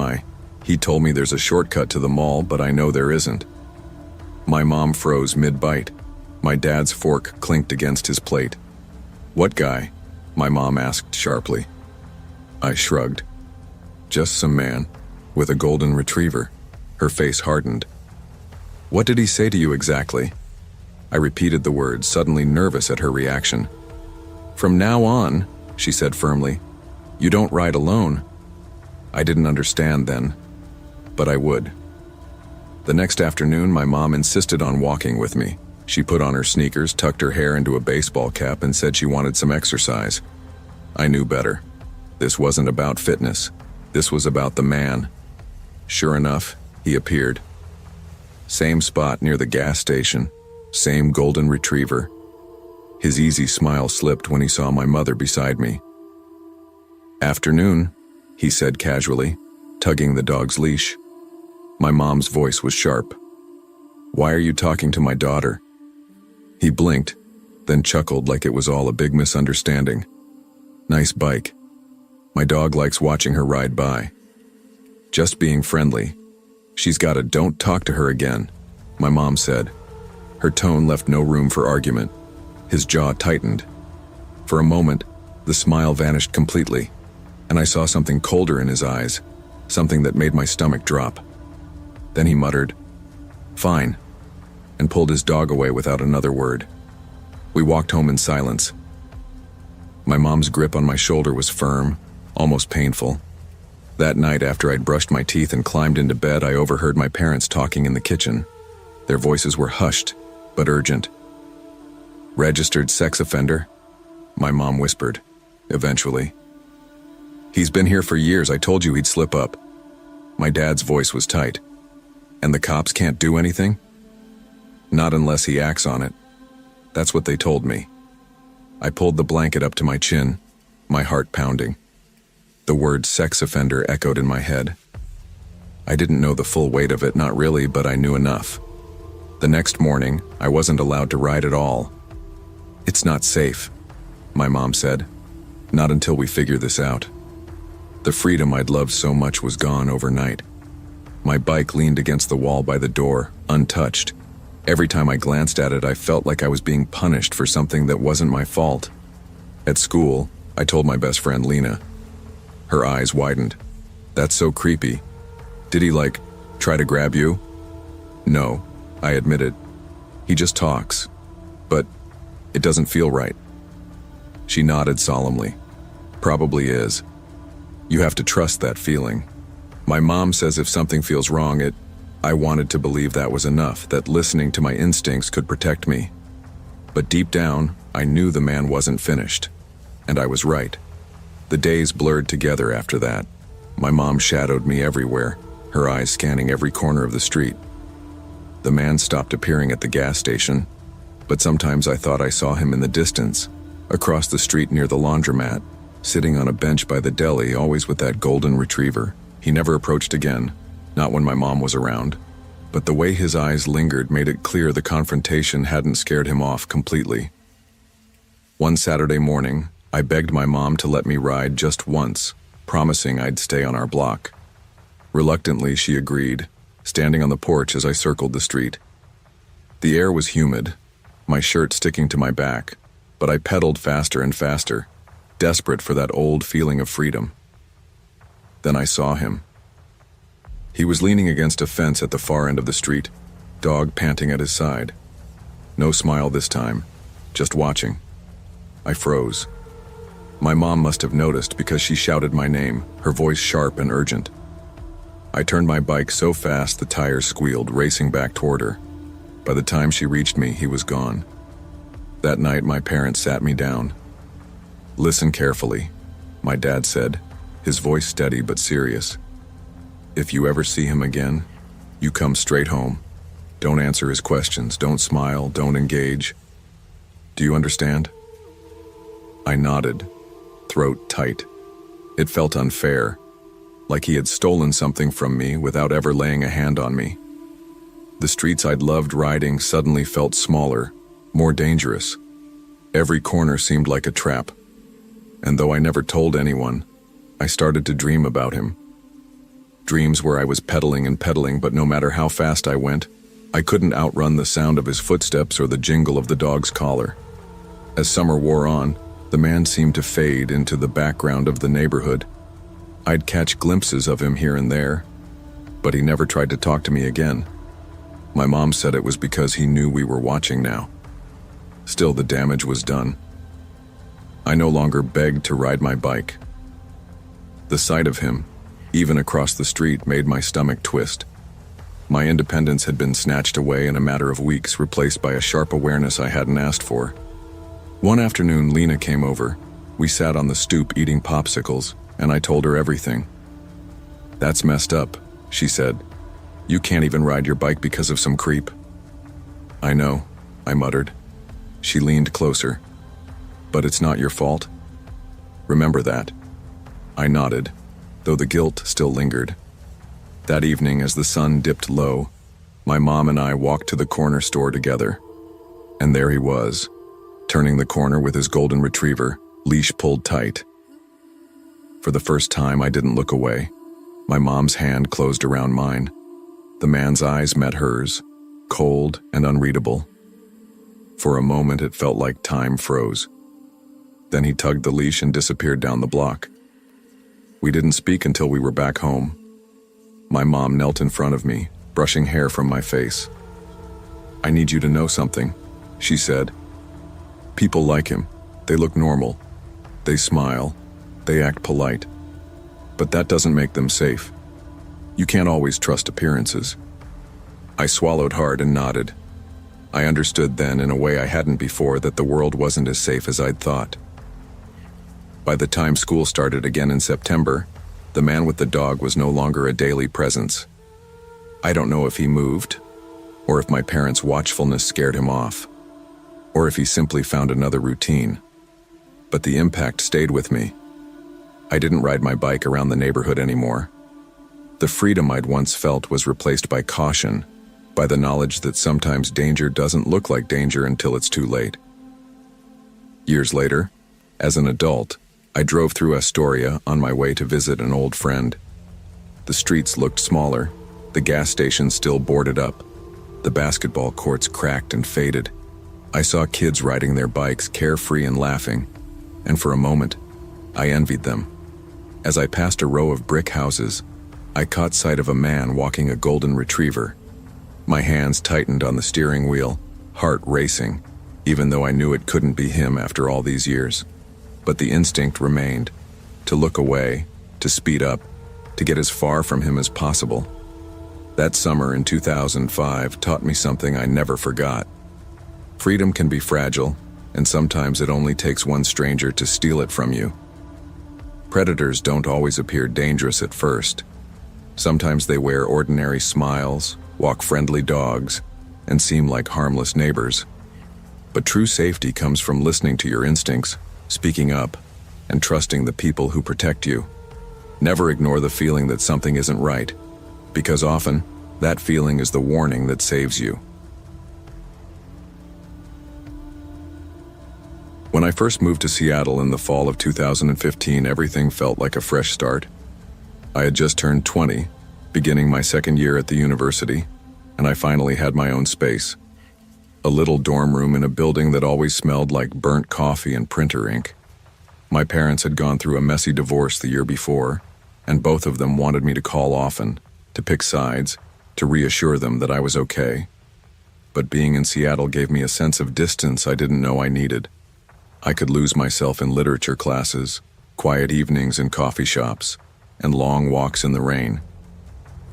He told me there's a shortcut to the mall, but I know there isn't. My mom froze mid-bite. My dad's fork clinked against his plate. "What guy?" my mom asked sharply. I shrugged. "Just some man, with a golden retriever." Her face hardened. "What did he say to you exactly?" I repeated the words, suddenly nervous at her reaction. "From now on," she said firmly, "you don't ride alone." I didn't understand then, but I would. The next afternoon, my mom insisted on walking with me. She put on her sneakers, tucked her hair into a baseball cap, and said she wanted some exercise. I knew better. This wasn't about fitness. This was about the man. Sure enough, he appeared. Same spot near the gas station, same golden retriever. His easy smile slipped when he saw my mother beside me. "Afternoon," he said casually, tugging the dog's leash. My mom's voice was sharp. "Why are you talking to my daughter?" He blinked, then chuckled like it was all a big misunderstanding. "Nice bike. My dog likes watching her ride by." "Just being friendly. She's got a don't talk to her again," my mom said. Her tone left no room for argument. His jaw tightened. For a moment, the smile vanished completely, and I saw something colder in his eyes, something that made my stomach drop. Then he muttered, "Fine," and pulled his dog away without another word. We walked home in silence. My mom's grip on my shoulder was firm, almost painful. That night, after I'd brushed my teeth and climbed into bed, I overheard my parents talking in the kitchen. Their voices were hushed, but urgent. "Registered sex offender?" my mom whispered, eventually. "He's been here for years. I told you he'd slip up." My dad's voice was tight. "And the cops can't do anything?" "Not unless he acts on it." That's what they told me. I pulled the blanket up to my chin, my heart pounding. The word sex offender echoed in my head. I didn't know the full weight of it, not really, but I knew enough. The next morning, I wasn't allowed to ride at all. "It's not safe," my mom said. "Not until we figure this out." The freedom I'd loved so much was gone overnight. My bike leaned against the wall by the door, untouched. Every time I glanced at it, I felt like I was being punished for something that wasn't my fault. At school, I told my best friend Lena. Her eyes widened. "That's so creepy. Did he, try to grab you?" "No," I admitted. "He just talks. But it doesn't feel right." She nodded solemnly. "Probably is. You have to trust that feeling. My mom says if something feels wrong, I wanted to believe that was enough, that listening to my instincts could protect me. But deep down, I knew the man wasn't finished. And I was right. The days blurred together after that. My mom shadowed me everywhere, her eyes scanning every corner of the street. The man stopped appearing at the gas station, but sometimes I thought I saw him in the distance, across the street near the laundromat, sitting on a bench by the deli, always with that golden retriever. He never approached again, not when my mom was around, but the way his eyes lingered made it clear the confrontation hadn't scared him off completely. One Saturday morning, I begged my mom to let me ride just once, promising I'd stay on our block. Reluctantly, she agreed, standing on the porch as I circled the street. The air was humid, my shirt sticking to my back, but I pedaled faster and faster, desperate for that old feeling of freedom. Then I saw him. He was leaning against a fence at the far end of the street, dog panting at his side. No smile this time, just watching. I froze. My mom must have noticed because she shouted my name, her voice sharp and urgent. I turned my bike so fast the tires squealed, racing back toward her. By the time she reached me, he was gone. That night, my parents sat me down. "Listen carefully," my dad said, his voice steady but serious. "If you ever see him again, you come straight home. Don't answer his questions, don't smile, don't engage. Do you understand?" I nodded, throat tight. It felt unfair, like he had stolen something from me without ever laying a hand on me. The streets I'd loved riding suddenly felt smaller, more dangerous. Every corner seemed like a trap. And though I never told anyone, I started to dream about him. Dreams where I was pedaling and pedaling, but no matter how fast I went, I couldn't outrun the sound of his footsteps or the jingle of the dog's collar. As summer wore on, the man seemed to fade into the background of the neighborhood. I'd catch glimpses of him here and there, but he never tried to talk to me again. My mom said it was because he knew we were watching now. Still, the damage was done. I no longer begged to ride my bike. The sight of him, even across the street, made my stomach twist. My independence had been snatched away in a matter of weeks, replaced by a sharp awareness I hadn't asked for. One afternoon, Lena came over. We sat on the stoop eating popsicles, and I told her everything. "That's messed up," she said. "You can't even ride your bike because of some creep." "I know," I muttered. She leaned closer. "But it's not your fault. Remember that." I nodded, though the guilt still lingered. That evening, as the sun dipped low, my mom and I walked to the corner store together. And there he was, turning the corner with his golden retriever, leash pulled tight. For the first time, I didn't look away. My mom's hand closed around mine. The man's eyes met hers, cold and unreadable. For a moment, it felt like time froze. Then he tugged the leash and disappeared down the block. We didn't speak until we were back home. My mom knelt in front of me, brushing hair from my face. "I need you to know something," she said. "People like him. They look normal. They smile, they act polite, but that doesn't make them safe. You can't always trust appearances. I swallowed hard and nodded. I understood then, in a way I hadn't before, that the world wasn't as safe as I'd thought. By the time school started again in September, the man with the dog was no longer a daily presence. I don't know if he moved, or if my parents' watchfulness scared him off, or if he simply found another routine. But the impact stayed with me. I didn't ride my bike around the neighborhood anymore. The freedom I'd once felt was replaced by caution, by the knowledge that sometimes danger doesn't look like danger until it's too late. Years later, as an adult, I drove through Astoria on my way to visit an old friend. The streets looked smaller, the gas station still boarded up, the basketball courts cracked and faded. I saw kids riding their bikes carefree and laughing, and for a moment, I envied them. As I passed a row of brick houses, I caught sight of a man walking a golden retriever. My hands tightened on the steering wheel, heart racing, even though I knew it couldn't be him after all these years. But the instinct remained, to look away, to speed up, to get as far from him as possible. That summer in 2005 taught me something I never forgot. Freedom can be fragile, and sometimes it only takes one stranger to steal it from you. Predators don't always appear dangerous at first. Sometimes they wear ordinary smiles, walk friendly dogs, and seem like harmless neighbors. But true safety comes from listening to your instincts, speaking up, and trusting the people who protect you. Never ignore the feeling that something isn't right, because often, that feeling is the warning that saves you. When I first moved to Seattle in the fall of 2015, everything felt like a fresh start. I had just turned 20, beginning my second year at the university, and I finally had my own space. A little dorm room in a building that always smelled like burnt coffee and printer ink. My parents had gone through a messy divorce the year before, and both of them wanted me to call often, to pick sides, to reassure them that I was okay. But being in Seattle gave me a sense of distance I didn't know I needed. I could lose myself in literature classes, quiet evenings in coffee shops, and long walks in the rain.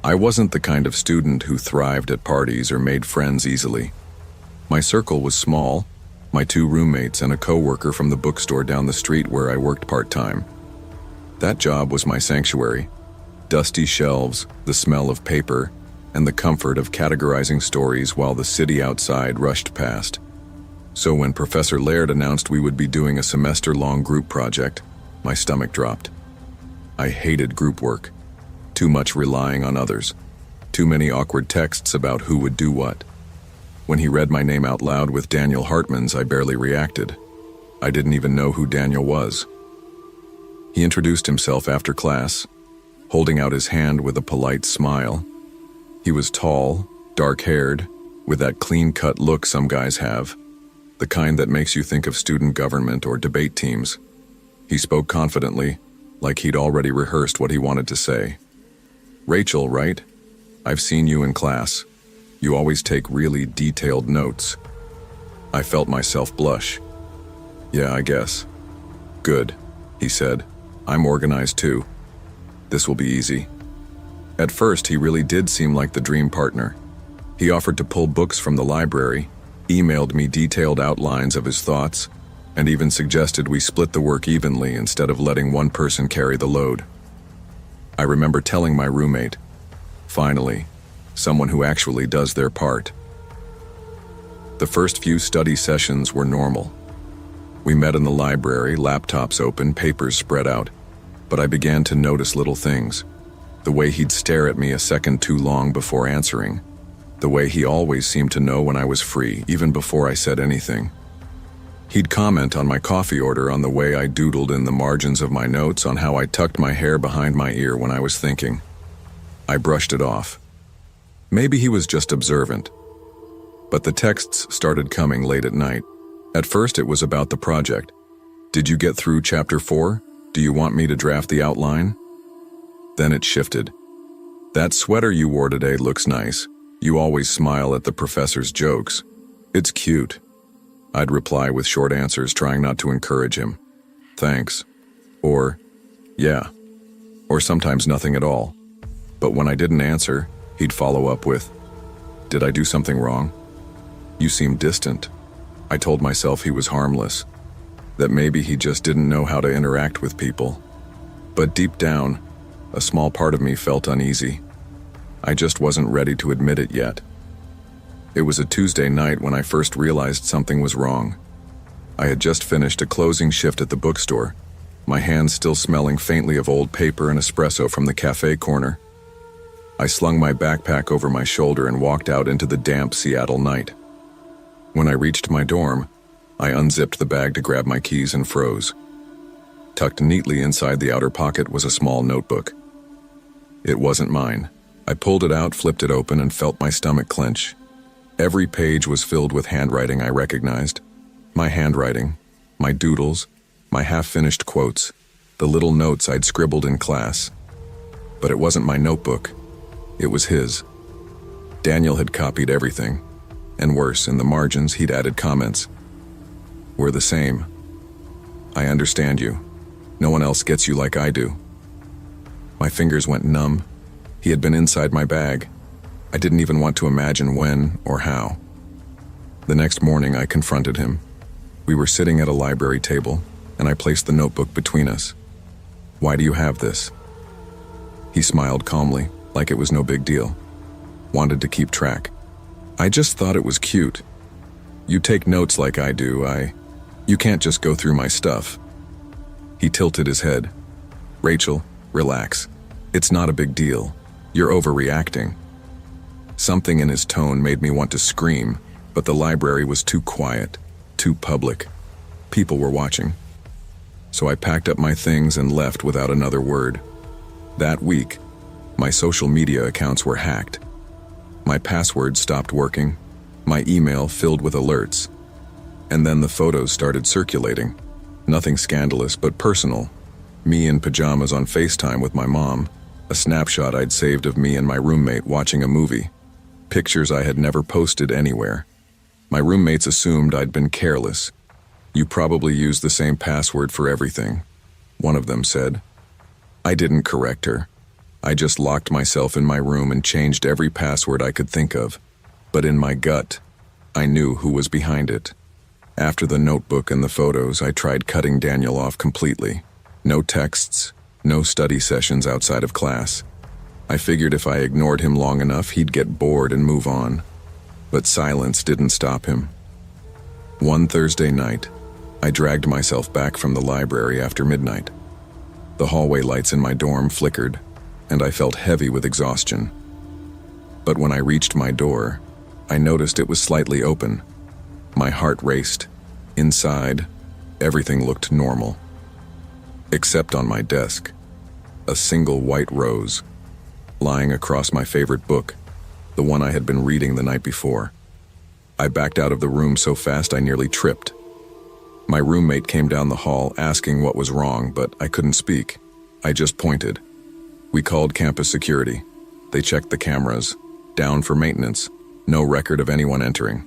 I wasn't the kind of student who thrived at parties or made friends easily. My circle was small, my 2 roommates and a coworker from the bookstore down the street where I worked part-time. That job was my sanctuary. Dusty shelves, the smell of paper, and the comfort of categorizing stories while the city outside rushed past. So when Professor Laird announced we would be doing a semester-long group project, my stomach dropped. I hated group work. Too much relying on others. Too many awkward texts about who would do what. When he read my name out loud with Daniel Hartman's, I barely reacted. I didn't even know who Daniel was. He introduced himself after class, holding out his hand with a polite smile. He was tall, dark-haired, with that clean-cut look some guys have, the kind that makes you think of student government or debate teams. He spoke confidently, like he'd already rehearsed what he wanted to say. "Rachel, right? I've seen you in class. You always take really detailed notes." I felt myself blush. "Yeah, I guess." "Good," he said. "I'm organized too. This will be easy." At first, he really did seem like the dream partner. He offered to pull books from the library, emailed me detailed outlines of his thoughts, and even suggested we split the work evenly instead of letting one person carry the load. I remember telling my roommate, finally, someone who actually does their part. The first few study sessions were normal. We met in the library, laptops open, papers spread out, but I began to notice little things. The way he'd stare at me a second too long before answering. The way he always seemed to know when I was free, even before I said anything. He'd comment on my coffee order, on the way I doodled in the margins of my notes, on how I tucked my hair behind my ear when I was thinking. I brushed it off. Maybe he was just observant. But the texts started coming late at night. At first it was about the project. "Did you get through chapter 4? Do you want me to draft the outline?" Then it shifted. "That sweater you wore today looks nice. You always smile at the professor's jokes. It's cute." I'd reply with short answers, trying not to encourage him. "Thanks." Or, "Yeah." Or sometimes nothing at all. But when I didn't answer, he'd follow up with, "Did I do something wrong? You seem distant." I told myself he was harmless, that maybe he just didn't know how to interact with people. But deep down, a small part of me felt uneasy. I just wasn't ready to admit it yet. It was a Tuesday night when I first realized something was wrong. I had just finished a closing shift at the bookstore, my hands still smelling faintly of old paper and espresso from the cafe corner. I slung my backpack over my shoulder and walked out into the damp Seattle night. When I reached my dorm, I unzipped the bag to grab my keys and froze. Tucked neatly inside the outer pocket was a small notebook. It wasn't mine. I pulled it out, flipped it open, and felt my stomach clench. Every page was filled with handwriting I recognized. My handwriting, my doodles, my half-finished quotes, the little notes I'd scribbled in class. But it wasn't my notebook. It was his. Daniel had copied everything. And worse, in the margins, he'd added comments. "We're the same. I understand you. No one else gets you like I do." My fingers went numb. He had been inside my bag. I didn't even want to imagine when or how. The next morning, I confronted him. We were sitting at a library table, and I placed the notebook between us. "Why do you have this?" He smiled calmly, like it was no big deal. Wanted to keep track. "I just thought it was cute. You take notes like I do. You can't just go through my stuff." He tilted his head. "Rachel, relax. It's not a big deal. You're overreacting." Something in his tone made me want to scream, but the library was too quiet, too public. People were watching. So I packed up my things and left without another word. That week, my social media accounts were hacked. My password stopped working, my email filled with alerts. And then the photos started circulating. Nothing scandalous, but personal. Me in pajamas on FaceTime with my mom, a snapshot I'd saved of me and my roommate watching a movie. Pictures I had never posted anywhere. My roommates assumed I'd been careless. "You probably use the same password for everything," one of them said. I didn't correct her. I just locked myself in my room and changed every password I could think of. But in my gut, I knew who was behind it. After the notebook and the photos, I tried cutting Daniel off completely. No texts, no study sessions outside of class. I figured if I ignored him long enough, he'd get bored and move on. But silence didn't stop him. One Thursday night, I dragged myself back from the library after midnight. The hallway lights in my dorm flickered, and I felt heavy with exhaustion. But when I reached my door, I noticed it was slightly open. My heart raced. Inside, everything looked normal. Except on my desk, a single white rose, lying across my favorite book, the one I had been reading the night before. I backed out of the room so fast I nearly tripped. My roommate came down the hall asking what was wrong, but I couldn't speak. I just pointed. We called campus security. They checked the cameras, down for maintenance, no record of anyone entering.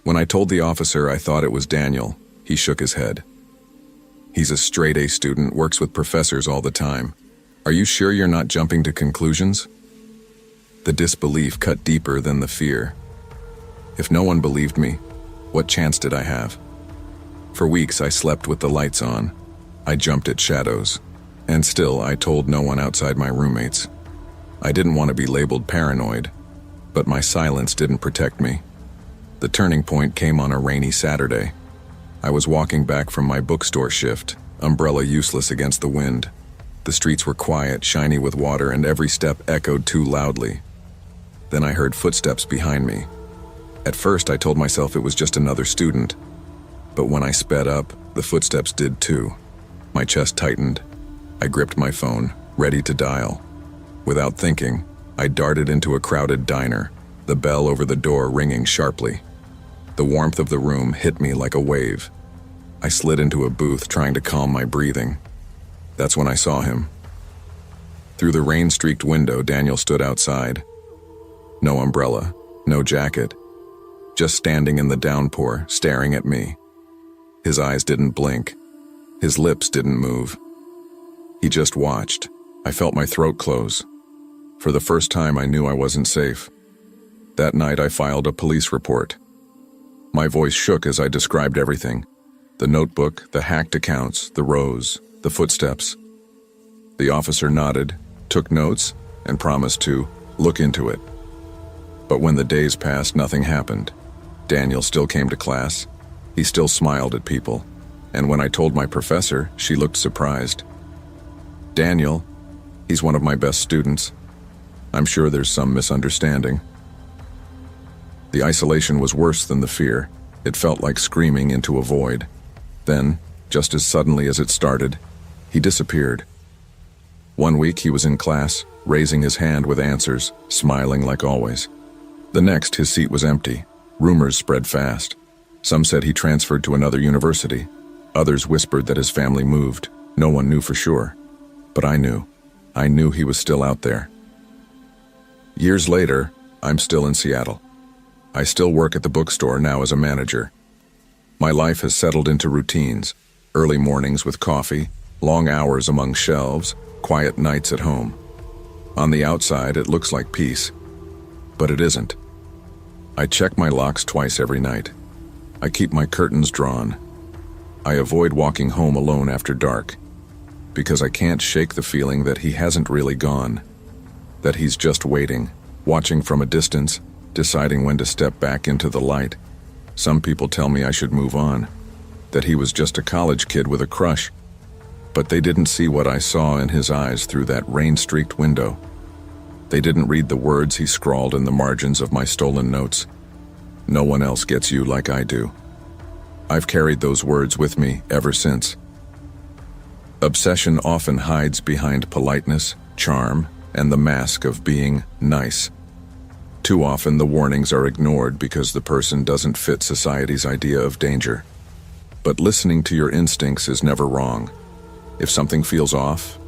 When I told the officer I thought it was Daniel, he shook his head. "He's a straight-A student, works with professors all the time. Are you sure you're not jumping to conclusions?" The disbelief cut deeper than the fear. If no one believed me, what chance did I have? For weeks I slept with the lights on. I jumped at shadows. And still, I told no one outside my roommates. I didn't want to be labeled paranoid, but my silence didn't protect me. The turning point came on a rainy Saturday. I was walking back from my bookstore shift, umbrella useless against the wind. The streets were quiet, shiny with water, and every step echoed too loudly. Then I heard footsteps behind me. At first, I told myself it was just another student. But when I sped up, the footsteps did too. My chest tightened. I gripped my phone, ready to dial. Without thinking, I darted into a crowded diner, the bell over the door ringing sharply. The warmth of the room hit me like a wave. I slid into a booth, trying to calm my breathing. That's when I saw him. Through the rain-streaked window, Daniel stood outside. No umbrella, no jacket, just standing in the downpour, staring at me. His eyes didn't blink. His lips didn't move. He just watched. I felt my throat close. For the first time, I knew I wasn't safe. That night, I filed a police report. My voice shook as I described everything. The notebook, the hacked accounts, the rows, the footsteps. The officer nodded, took notes, and promised to look into it. But when the days passed, nothing happened. Daniel still came to class. He still smiled at people. And when I told my professor, she looked surprised. Daniel, he's one of my best students. I'm sure there's some misunderstanding. The isolation was worse than the fear. It felt like screaming into a void. Then, just as suddenly as it started, he disappeared. One week he was in class, raising his hand with answers, smiling like always. The next, his seat was empty. Rumors spread fast. Some said he transferred to another university. Others whispered that his family moved. No one knew for sure. But I knew. I knew he was still out there. Years later, I'm still in Seattle. I still work at the bookstore now as a manager. My life has settled into routines. Early mornings with coffee, long hours among shelves, quiet nights at home. On the outside, it looks like peace. But it isn't. I check my locks twice every night. I keep my curtains drawn. I avoid walking home alone after dark, because I can't shake the feeling that he hasn't really gone, that he's just waiting, watching from a distance, deciding when to step back into the light. Some people tell me I should move on, that he was just a college kid with a crush, but they didn't see what I saw in his eyes through that rain-streaked window. They didn't read the words he scrawled in the margins of my stolen notes. No one else gets you like I do. I've carried those words with me ever since. Obsession often hides behind politeness, charm, and the mask of being nice. Too often the warnings are ignored because the person doesn't fit society's idea of danger. But listening to your instincts is never wrong. If something feels off,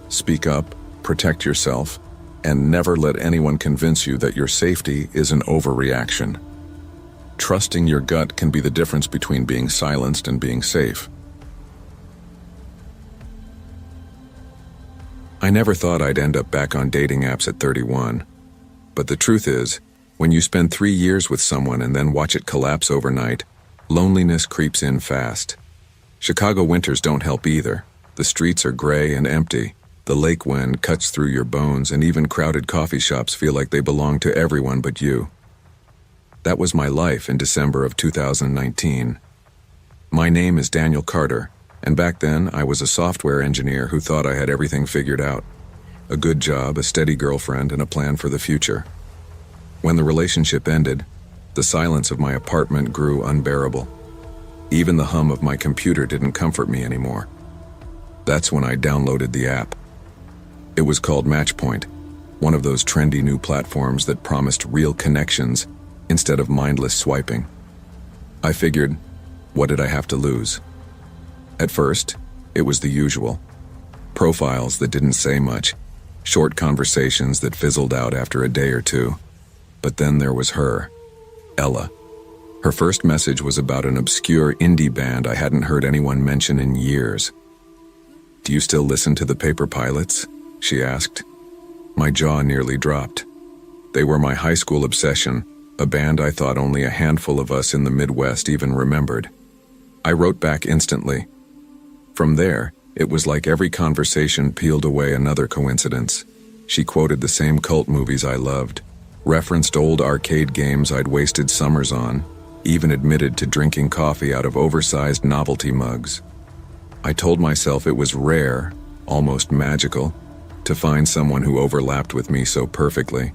speak up, protect yourself, and never let anyone convince you that your safety is an overreaction. Trusting your gut can be the difference between being silenced and being safe. I never thought I'd end up back on dating apps at 31. But the truth is, when you spend 3 years with someone and then watch it collapse overnight, loneliness creeps in fast. Chicago winters don't help either. The streets are gray and empty. The lake wind cuts through your bones, and even crowded coffee shops feel like they belong to everyone but you. That was my life in December of 2019. My name is Daniel Carter, and back then I was a software engineer who thought I had everything figured out. A good job, a steady girlfriend, and a plan for the future. When the relationship ended, the silence of my apartment grew unbearable. Even the hum of my computer didn't comfort me anymore. That's when I downloaded the app. It was called Matchpoint, one of those trendy new platforms that promised real connections instead of mindless swiping. I figured, what did I have to lose? At first, it was the usual. Profiles that didn't say much, short conversations that fizzled out after a day or two. But then there was her, Ella. Her first message was about an obscure indie band I hadn't heard anyone mention in years. "Do you still listen to the Paper Pilots?" she asked. My jaw nearly dropped. They were my high school obsession, a band I thought only a handful of us in the Midwest even remembered. I wrote back instantly. From there, it was like every conversation peeled away another coincidence. She quoted the same cult movies I loved, referenced old arcade games I'd wasted summers on, even admitted to drinking coffee out of oversized novelty mugs. I told myself it was rare, almost magical, to find someone who overlapped with me so perfectly.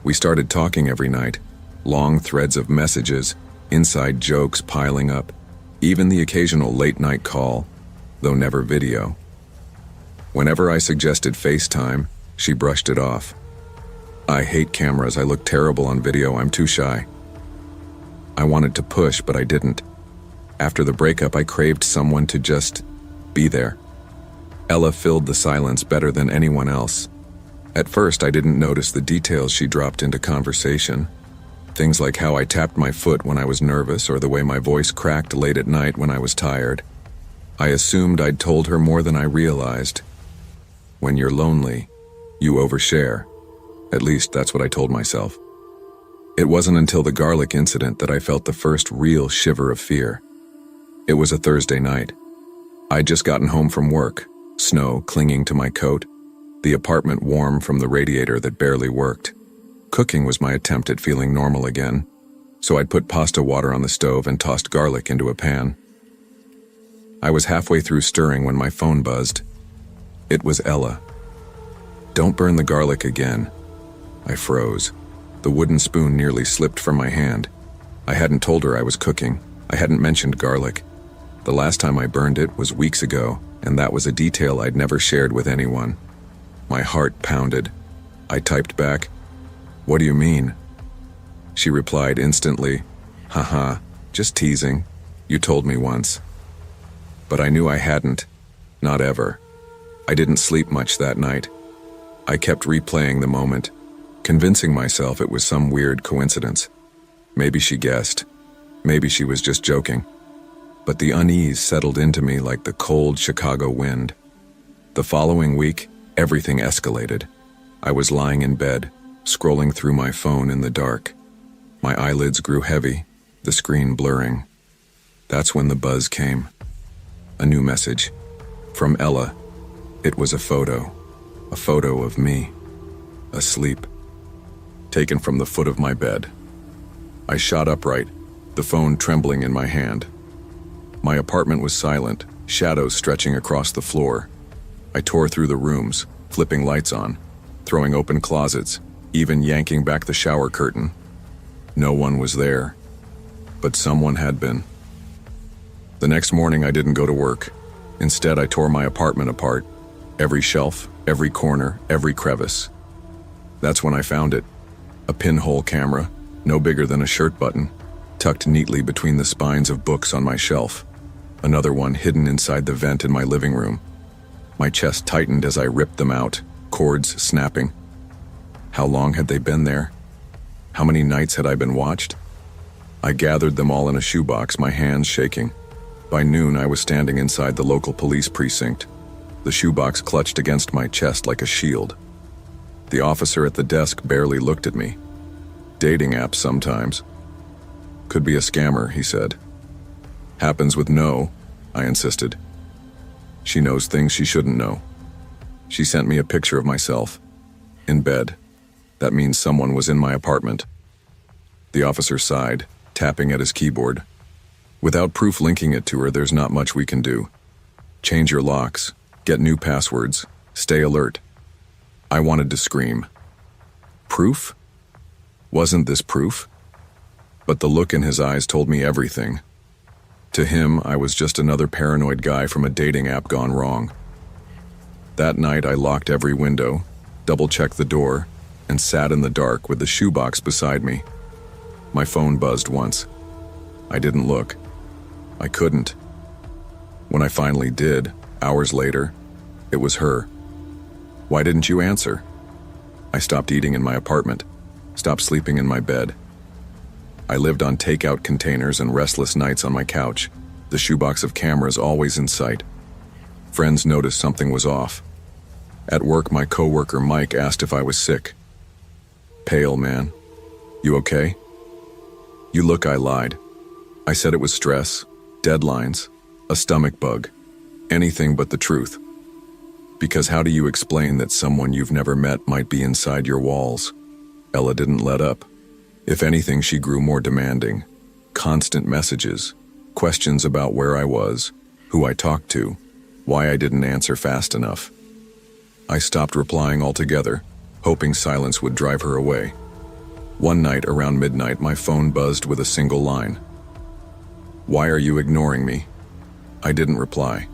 We started talking every night, long threads of messages, inside jokes piling up, even the occasional late-night call, though never video. Whenever I suggested FaceTime, she brushed it off. "I hate cameras, I look terrible on video, I'm too shy." I wanted to push, but I didn't. After the breakup, I craved someone to just be there. Ella filled the silence better than anyone else. At first, I didn't notice the details she dropped into conversation. Things like how I tapped my foot when I was nervous or the way my voice cracked late at night when I was tired. I assumed I'd told her more than I realized. When you're lonely, you overshare. At least that's what I told myself. It wasn't until the garlic incident that I felt the first real shiver of fear. It was a Thursday night. I'd just gotten home from work, snow clinging to my coat, the apartment warm from the radiator that barely worked. Cooking was my attempt at feeling normal again, so I'd put pasta water on the stove and tossed garlic into a pan. I was halfway through stirring when my phone buzzed. It was Ella. "Don't burn the garlic again." I froze. The wooden spoon nearly slipped from my hand. I hadn't told her I was cooking. I hadn't mentioned garlic. The last time I burned it was weeks ago, and that was a detail I'd never shared with anyone. My heart pounded. I typed back, "What do you mean?" She replied instantly, "Haha, just teasing. You told me once." But I knew I hadn't. Not ever. I didn't sleep much that night. I kept replaying the moment, convincing myself it was some weird coincidence. Maybe she guessed. Maybe she was just joking. But the unease settled into me like the cold Chicago wind. The following week, everything escalated. I was lying in bed, scrolling through my phone in the dark. My eyelids grew heavy, the screen blurring. That's when the buzz came. A new message. From Ella. It was a photo of me, asleep, taken from the foot of my bed. I shot upright, the phone trembling in my hand. My apartment was silent, shadows stretching across the floor. I tore through the rooms, flipping lights on, throwing open closets, even yanking back the shower curtain. No one was there, but someone had been. The next morning I didn't go to work. Instead, I tore my apartment apart. Every shelf, every corner, every crevice. That's when I found it. A pinhole camera, no bigger than a shirt button, tucked neatly between the spines of books on my shelf. Another one hidden inside the vent in my living room. My chest tightened as I ripped them out, cords snapping. How long had they been there? How many nights had I been watched? I gathered them all in a shoebox, my hands shaking. By noon, I was standing inside the local police precinct. The shoebox clutched against my chest like a shield. The officer at the desk barely looked at me. "Dating apps sometimes." "Could be a scammer," he said. "Happens with no," I insisted. "She knows things she shouldn't know." She sent me a picture of myself. In bed. That means someone was in my apartment. The officer sighed, tapping at his keyboard. "Without proof linking it to her, there's not much we can do. Change your locks. Get new passwords. Stay alert." I wanted to scream. Proof? Wasn't this proof? But the look in his eyes told me everything. To him, I was just another paranoid guy from a dating app gone wrong. That night, I locked every window, double-checked the door, and sat in the dark with the shoebox beside me. My phone buzzed once. I didn't look. I couldn't. When I finally did, hours later, it was her. "Why didn't you answer?" I stopped eating in my apartment, stopped sleeping in my bed. I lived on takeout containers and restless nights on my couch, the shoebox of cameras always in sight. Friends noticed something was off. At work, my coworker Mike asked if I was sick. "Pale, man. You okay?" "You look," I lied. I said it was stress, deadlines, a stomach bug, anything but the truth. Because how do you explain that someone you've never met might be inside your walls? Ella didn't let up. If anything, she grew more demanding. Constant messages, questions about where I was, who I talked to, why I didn't answer fast enough. I stopped replying altogether, hoping silence would drive her away. One night around midnight, my phone buzzed with a single line. "Why are you ignoring me?" I didn't reply.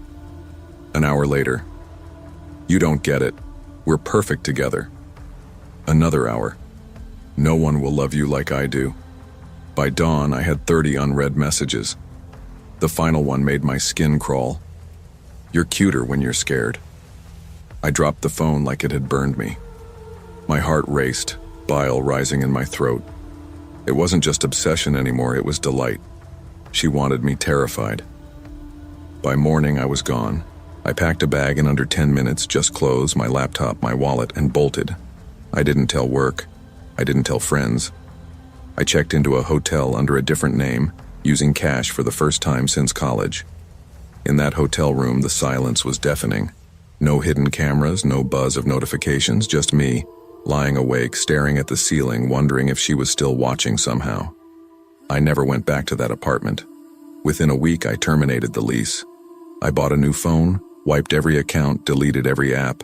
An hour later. "You don't get it. We're perfect together." Another hour. "No one will love you like I do." By dawn, I had 30 unread messages. The final one made my skin crawl. "You're cuter when you're scared." I dropped the phone like it had burned me. My heart raced, bile rising in my throat. It wasn't just obsession anymore, it was delight. She wanted me terrified. By morning, I was gone. I packed a bag in under 10 minutes, just clothes, my laptop, my wallet, and bolted. I didn't tell work. I didn't tell friends. I checked into a hotel under a different name, using cash for the first time since college. In that hotel room, the silence was deafening. No hidden cameras, no buzz of notifications, just me, lying awake, staring at the ceiling, wondering if she was still watching somehow. I never went back to that apartment. Within a week, I terminated the lease. I bought a new phone, wiped every account, deleted every app.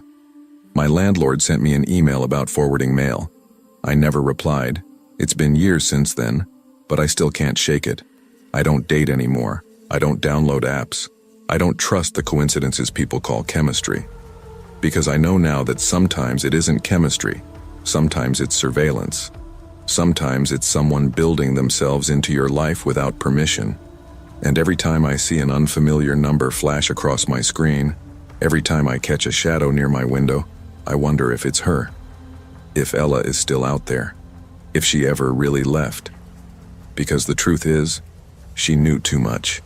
My landlord sent me an email about forwarding mail. I never replied. It's been years since then, but I still can't shake it. I don't date anymore. I don't download apps. I don't trust the coincidences people call chemistry. Because I know now that sometimes it isn't chemistry. Sometimes it's surveillance. Sometimes it's someone building themselves into your life without permission. And every time I see an unfamiliar number flash across my screen, every time I catch a shadow near my window, I wonder if it's her. If Ella is still out there. If she ever really left. Because the truth is, she knew too much.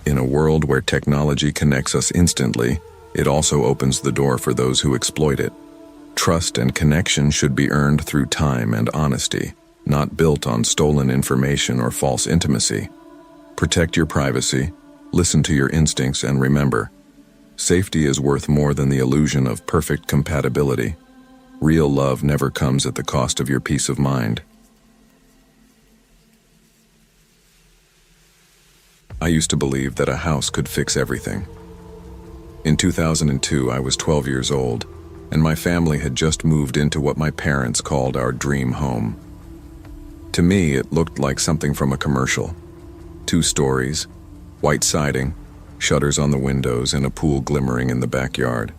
In a world where technology connects us instantly, it also opens the door for those who exploit it. Trust and connection should be earned through time and honesty, not built on stolen information or false intimacy. Protect your privacy, listen to your instincts, and remember, safety is worth more than the illusion of perfect compatibility. Real love never comes at the cost of your peace of mind. I used to believe that a house could fix everything. In 2002, I was 12 years old, and my family had just moved into what my parents called our dream home. To me, it looked like something from a commercial. 2 stories, white siding, shutters on the windows, and a pool glimmering in the backyard.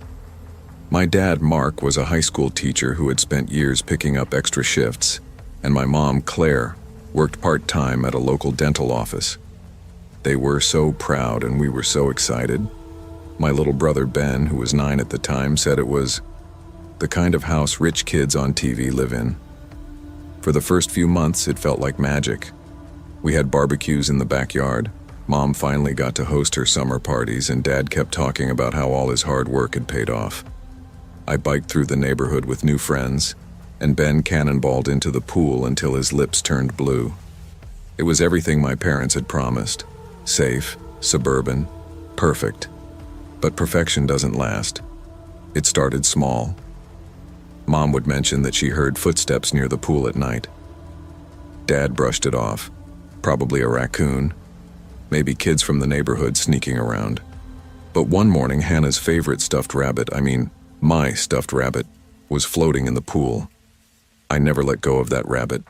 My dad, Mark, was a high school teacher who had spent years picking up extra shifts, and my mom, Claire, worked part-time at a local dental office. They were so proud and we were so excited. My little brother, Ben, who was 9 at the time, said it was the kind of house rich kids on TV live in. For the first few months, it felt like magic. We had barbecues in the backyard. Mom finally got to host her summer parties, and Dad kept talking about how all his hard work had paid off. I biked through the neighborhood with new friends, and Ben cannonballed into the pool until his lips turned blue. It was everything my parents had promised. Safe, suburban, perfect. But perfection doesn't last. It started small. Mom would mention that she heard footsteps near the pool at night. Dad brushed it off. Probably a raccoon. Maybe kids from the neighborhood sneaking around. But one morning, Hannah's favorite stuffed rabbit, my stuffed rabbit, was floating in the pool. I never let go of that rabbit.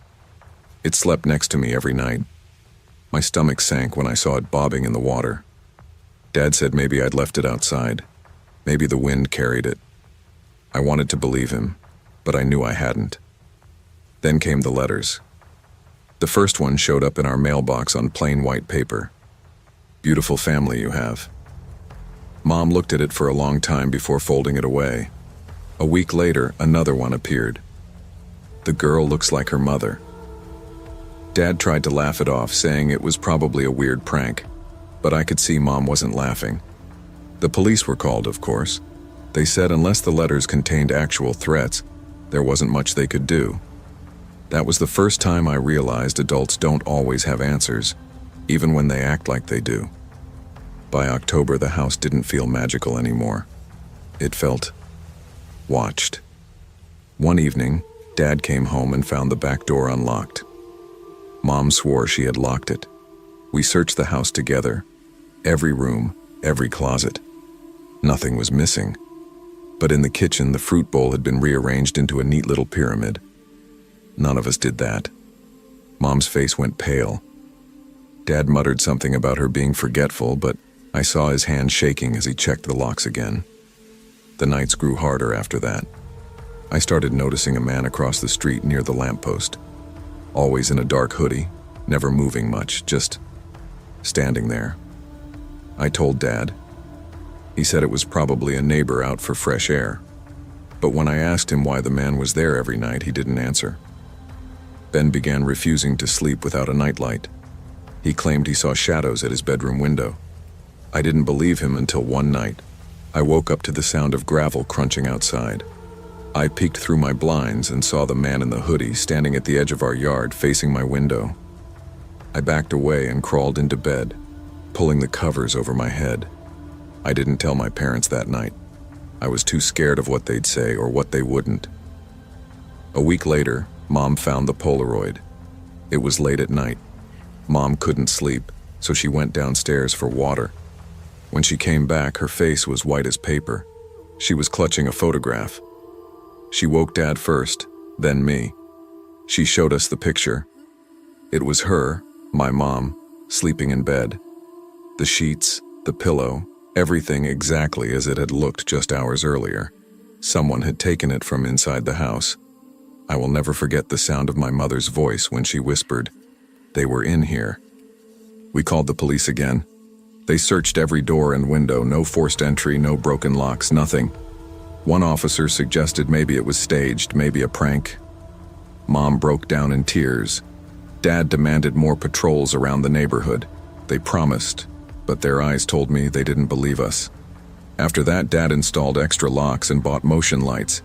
It slept next to me every night. My stomach sank when I saw it bobbing in the water. Dad said maybe I'd left it outside. Maybe the wind carried it. I wanted to believe him, but I knew I hadn't. Then came the letters. The first one showed up in our mailbox on plain white paper. Beautiful family you have. Mom looked at it for a long time before folding it away. A week later, another one appeared. The girl looks like her mother. Dad tried to laugh it off, saying it was probably a weird prank, but I could see Mom wasn't laughing. The police were called, of course. They said unless the letters contained actual threats, there wasn't much they could do. That was the first time I realized adults don't always have answers, even when they act like they do. By October, the house didn't feel magical anymore. It felt watched. One evening, Dad came home and found the back door unlocked. Mom swore she had locked it. We searched the house together, every room, every closet. Nothing was missing. But in the kitchen, the fruit bowl had been rearranged into a neat little pyramid. None of us did that. Mom's face went pale. Dad muttered something about her being forgetful, but I saw his hand shaking as he checked the locks again. The nights grew harder after that. I started noticing a man across the street near the lamppost. Always in a dark hoodie, never moving much, just standing there. I told Dad. He said it was probably a neighbor out for fresh air. But when I asked him why the man was there every night, he didn't answer. Ben began refusing to sleep without a nightlight. He claimed he saw shadows at his bedroom window. I didn't believe him until one night. I woke up to the sound of gravel crunching outside. I peeked through my blinds and saw the man in the hoodie standing at the edge of our yard facing my window. I backed away and crawled into bed, pulling the covers over my head. I didn't tell my parents that night. I was too scared of what they'd say or what they wouldn't. A week later, Mom found the Polaroid. It was late at night. Mom couldn't sleep, so she went downstairs for water. When she came back, her face was white as paper. She was clutching a photograph. She woke Dad first, then me. She showed us the picture. It was her, my mom, sleeping in bed. The sheets, the pillow, everything exactly as it had looked just hours earlier. Someone had taken it from inside the house. I will never forget the sound of my mother's voice when she whispered, "They were in here." We called the police again. They searched every door and window, no forced entry, no broken locks, nothing. One officer suggested maybe it was staged, maybe a prank. Mom broke down in tears. Dad demanded more patrols around the neighborhood. They promised, but their eyes told me they didn't believe us. After that, Dad installed extra locks and bought motion lights.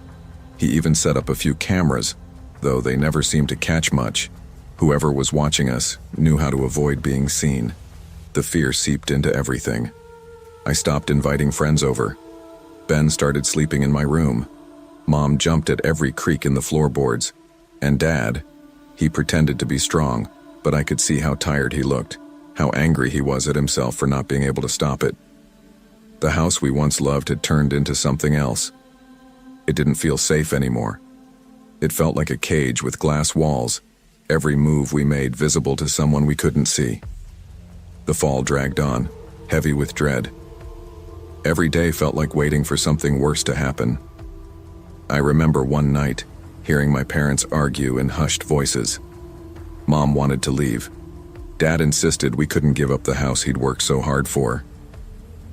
He even set up a few cameras, though they never seemed to catch much. Whoever was watching us knew how to avoid being seen. The fear seeped into everything. I stopped inviting friends over. Ben started sleeping in my room. Mom jumped at every creak in the floorboards. And Dad, he pretended to be strong, but I could see how tired he looked, how angry he was at himself for not being able to stop it. The house we once loved had turned into something else. It didn't feel safe anymore. It felt like a cage with glass walls, every move we made visible to someone we couldn't see. The fall dragged on, heavy with dread. Every day felt like waiting for something worse to happen. I remember one night, hearing my parents argue in hushed voices. Mom wanted to leave. Dad insisted we couldn't give up the house he'd worked so hard for.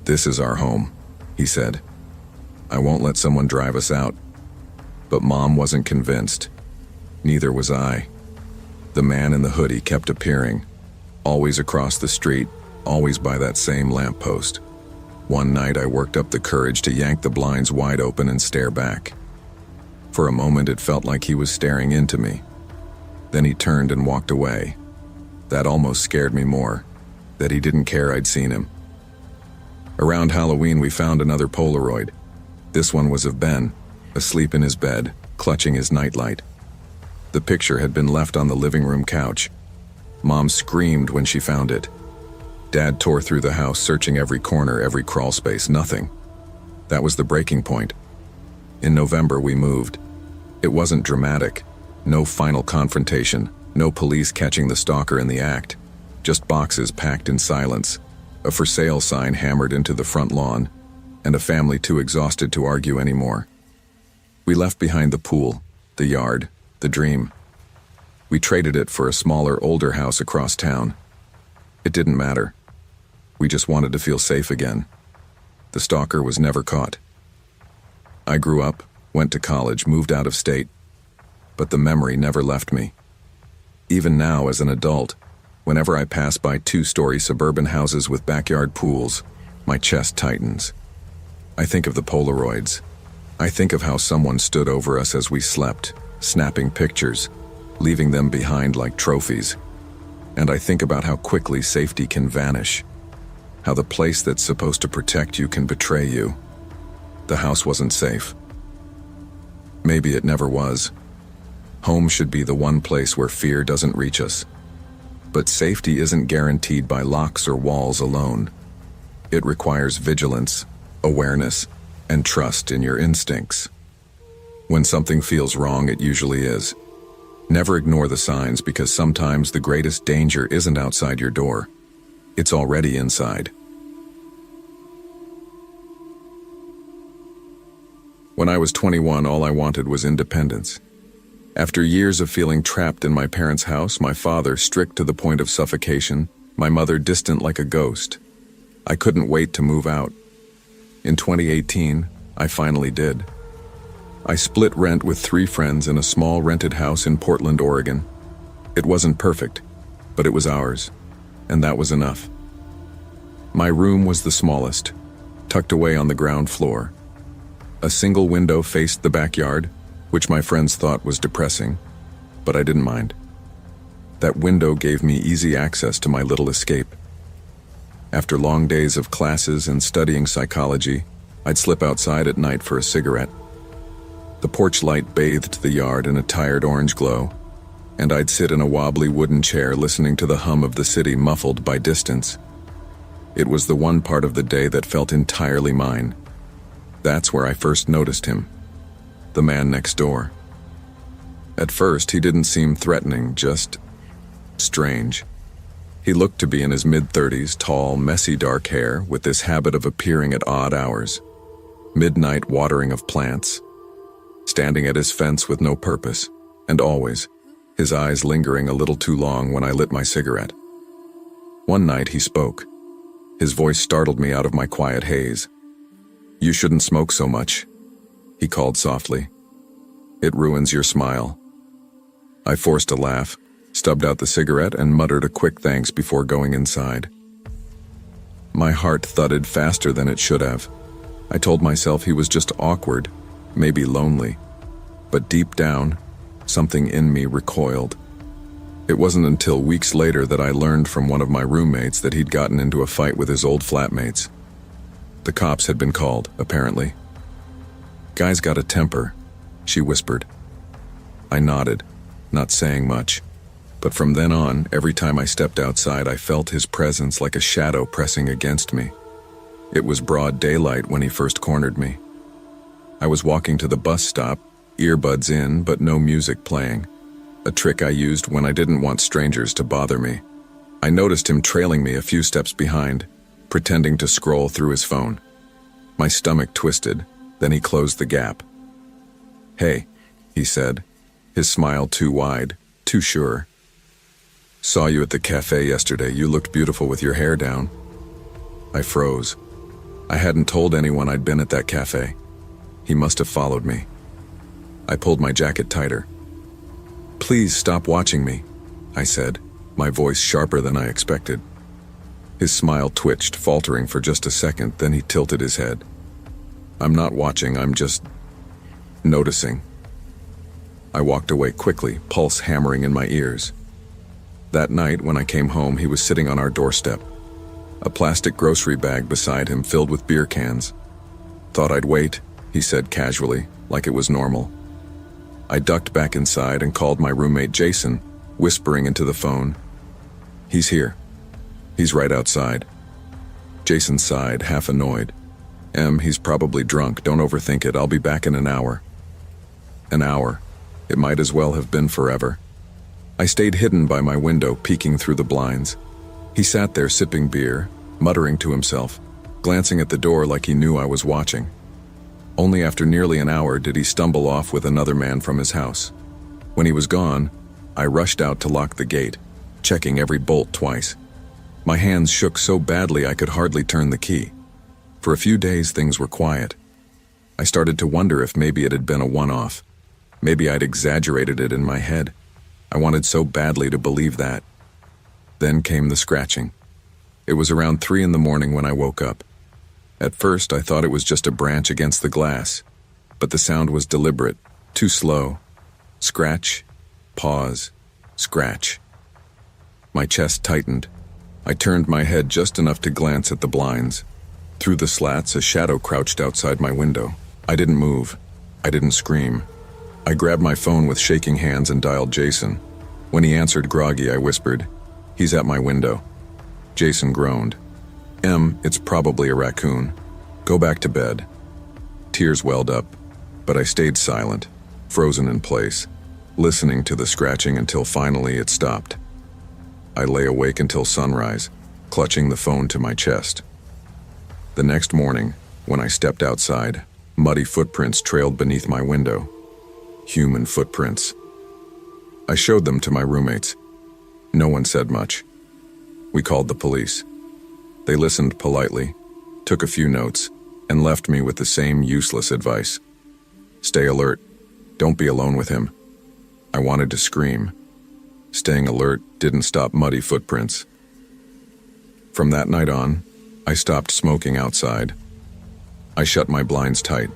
"This is our home," he said. "I won't let someone drive us out." But Mom wasn't convinced. Neither was I. The man in the hoodie kept appearing, always across the street, always by that same lamppost. One night I worked up the courage to yank the blinds wide open and stare back. For a moment it felt like he was staring into me. Then he turned and walked away. That almost scared me more, that he didn't care I'd seen him. Around Halloween we found another Polaroid. This one was of Ben, asleep in his bed, clutching his nightlight. The picture had been left on the living room couch. Mom screamed when she found it. Dad tore through the house, searching every corner, every crawl space, nothing. That was the breaking point. In November we moved. It wasn't dramatic. No final confrontation, no police catching the stalker in the act. Just boxes packed in silence, a for sale sign hammered into the front lawn, and a family too exhausted to argue anymore. We left behind the pool, the yard, the dream. We traded it for a smaller, older house across town. It didn't matter. We just wanted to feel safe again. The stalker was never caught. I grew up, went to college, moved out of state, but the memory never left me. Even now, as an adult, whenever I pass by two-story suburban houses with backyard pools, my chest tightens. I think of the Polaroids. I think of how someone stood over us as we slept, snapping pictures, leaving them behind like trophies. And I think about how quickly safety can vanish, how the place that's supposed to protect you can betray you. The house wasn't safe. Maybe it never was. Home should be the one place where fear doesn't reach us. But safety isn't guaranteed by locks or walls alone. It requires vigilance, awareness, and trust in your instincts. When something feels wrong, it usually is. Never ignore the signs, because sometimes the greatest danger isn't outside your door. It's already inside. When I was 21, all I wanted was independence. After years of feeling trapped in my parents' house, my father strict to the point of suffocation, my mother distant like a ghost, I couldn't wait to move out. In 2018, I finally did. I split rent with 3 friends in a small rented house in Portland, Oregon. It wasn't perfect, but it was ours, and that was enough. My room was the smallest, tucked away on the ground floor. A single window faced the backyard, which my friends thought was depressing, but I didn't mind. That window gave me easy access to my little escape. After long days of classes and studying psychology, I'd slip outside at night for a cigarette. The porch light bathed the yard in a tired orange glow, and I'd sit in a wobbly wooden chair listening to the hum of the city muffled by distance. It was the one part of the day that felt entirely mine. That's where I first noticed him, the man next door. At first, he didn't seem threatening, just strange. He looked to be in his mid-30s, tall, messy dark hair, with this habit of appearing at odd hours. Midnight watering of plants, standing at his fence with no purpose, and always, his eyes lingering a little too long when I lit my cigarette. One night he spoke. His voice startled me out of my quiet haze. "You shouldn't smoke so much," he called softly. "It ruins your smile." I forced a laugh, stubbed out the cigarette, and muttered a quick thanks before going inside. My heart thudded faster than it should have. I told myself he was just awkward, maybe lonely. But deep down, something in me recoiled. It wasn't until weeks later that I learned from one of my roommates that he'd gotten into a fight with his old flatmates. The cops had been called, apparently. "Guy's got a temper," she whispered. I nodded, not saying much. But from then on, every time I stepped outside, I felt his presence like a shadow pressing against me. It was broad daylight when he first cornered me. I was walking to the bus stop, earbuds in, but no music playing. A trick I used when I didn't want strangers to bother me. I noticed him trailing me a few steps behind, pretending to scroll through his phone. My stomach twisted, then he closed the gap. "Hey," he said, his smile too wide, too sure. "Saw you at the cafe yesterday. You looked beautiful with your hair down." I froze. I hadn't told anyone I'd been at that cafe. He must have followed me. I pulled my jacket tighter. "Please stop watching me," I said, my voice sharper than I expected. His smile twitched, faltering for just a second, then he tilted his head. "I'm not watching, I'm just noticing." I walked away quickly, pulse hammering in my ears. That night, when I came home, he was sitting on our doorstep. A plastic grocery bag beside him filled with beer cans. "Thought I'd wait," he said casually, like it was normal. I ducked back inside and called my roommate Jason, whispering into the phone. "He's here. He's right outside." Jason sighed, half annoyed. He's probably drunk. Don't overthink it. I'll be back in an hour." An hour. It might as well have been forever. I stayed hidden by my window, peeking through the blinds. He sat there sipping beer, muttering to himself, glancing at the door like he knew I was watching. Only after nearly an hour did he stumble off with another man from his house. When he was gone, I rushed out to lock the gate, checking every bolt twice. My hands shook so badly I could hardly turn the key. For a few days things were quiet. I started to wonder if maybe it had been a one-off. Maybe I'd exaggerated it in my head. I wanted so badly to believe that. Then came the scratching. It was around 3 a.m. when I woke up. At first, I thought it was just a branch against the glass, but the sound was deliberate, too slow. Scratch, pause, scratch. My chest tightened. I turned my head just enough to glance at the blinds. Through the slats, a shadow crouched outside my window. I didn't move. I didn't scream. I grabbed my phone with shaking hands and dialed Jason. When he answered groggy, I whispered, "He's at my window." Jason groaned. It's probably a raccoon. Go back to bed." Tears welled up, but I stayed silent, frozen in place, listening to the scratching until finally it stopped. I lay awake until sunrise, clutching the phone to my chest. The next morning, when I stepped outside, muddy footprints trailed beneath my window. Human footprints. I showed them to my roommates. No one said much. We called the police. They listened politely, took a few notes, and left me with the same useless advice. Stay alert. Don't be alone with him. I wanted to scream. Staying alert didn't stop muddy footprints. From that night on, I stopped smoking outside. I shut my blinds tight.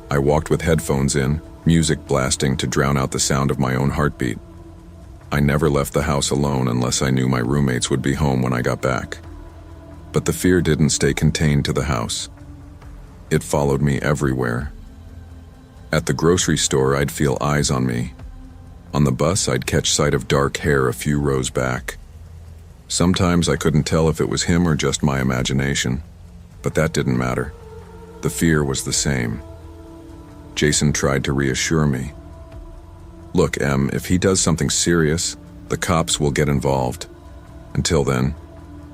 I walked with headphones in, music blasting to drown out the sound of my own heartbeat. I never left the house alone unless I knew my roommates would be home when I got back. But the fear didn't stay contained to the house. It followed me everywhere. At the grocery store, I'd feel eyes on me. On the bus, I'd catch sight of dark hair a few rows back. Sometimes I couldn't tell if it was him or just my imagination, but that didn't matter. The fear was the same. Jason tried to reassure me. Look, Em, if he does something serious, the cops will get involved. Until then,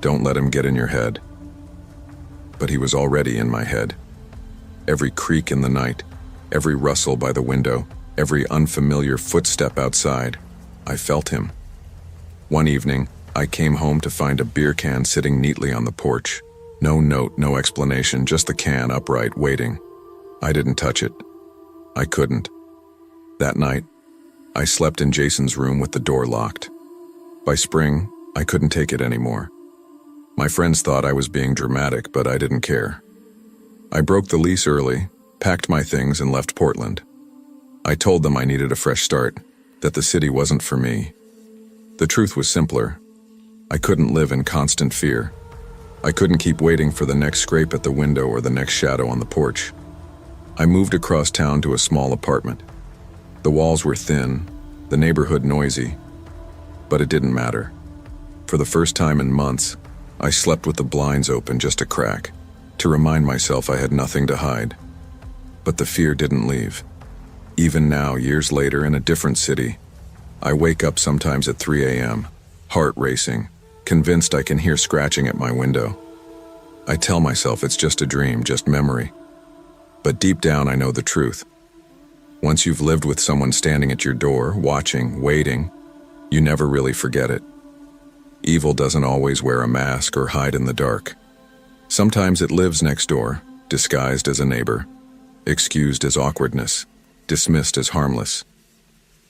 don't let him get in your head. But he was already in my head. Every creak in the night, every rustle by the window, every unfamiliar footstep outside, I felt him. One evening, I came home to find a beer can sitting neatly on the porch. No note, no explanation, just the can upright, waiting. I didn't touch it. I couldn't. That night, I slept in Jason's room with the door locked. By spring, I couldn't take it anymore. My friends thought I was being dramatic, but I didn't care. I broke the lease early, packed my things, and left Portland. I told them I needed a fresh start, that the city wasn't for me. The truth was simpler. I couldn't live in constant fear. I couldn't keep waiting for the next scrape at the window or the next shadow on the porch. I moved across town to a small apartment. The walls were thin, the neighborhood noisy, but it didn't matter. For the first time in months, I slept with the blinds open just a crack, to remind myself I had nothing to hide. But the fear didn't leave. Even now, years later in a different city, I wake up sometimes at 3 a.m., heart racing, convinced I can hear scratching at my window. I tell myself it's just a dream, just memory. But deep down I know the truth. Once you've lived with someone standing at your door, watching, waiting, you never really forget it. Evil doesn't always wear a mask or hide in the dark. Sometimes it lives next door, disguised as a neighbor, excused as awkwardness, dismissed as harmless.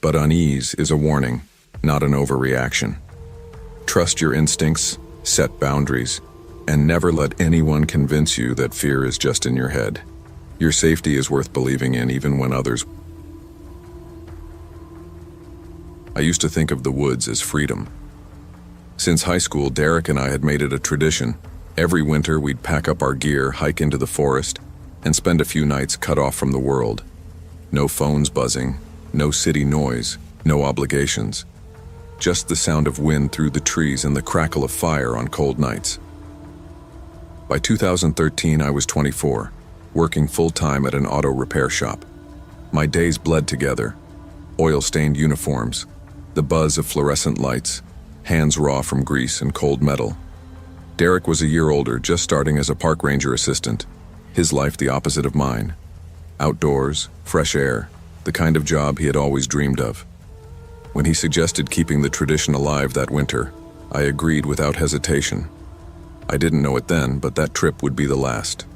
But unease is a warning, not an overreaction. Trust your instincts, set boundaries, and never let anyone convince you that fear is just in your head. Your safety is worth believing in even when others. I used to think of the woods as freedom. Since high school, Derek and I had made it a tradition. Every winter, we'd pack up our gear, hike into the forest, and spend a few nights cut off from the world. No phones buzzing, no city noise, no obligations. Just the sound of wind through the trees and the crackle of fire on cold nights. By 2013, I was 24, working full-time at an auto repair shop. My days bled together. Oil-stained uniforms, the buzz of fluorescent lights, hands raw from grease and cold metal. Derek was a year older, just starting as a park ranger assistant. His life the opposite of mine. Outdoors, fresh air, the kind of job he had always dreamed of. When he suggested keeping the tradition alive that winter, I agreed without hesitation. I didn't know it then, but that trip would be the last.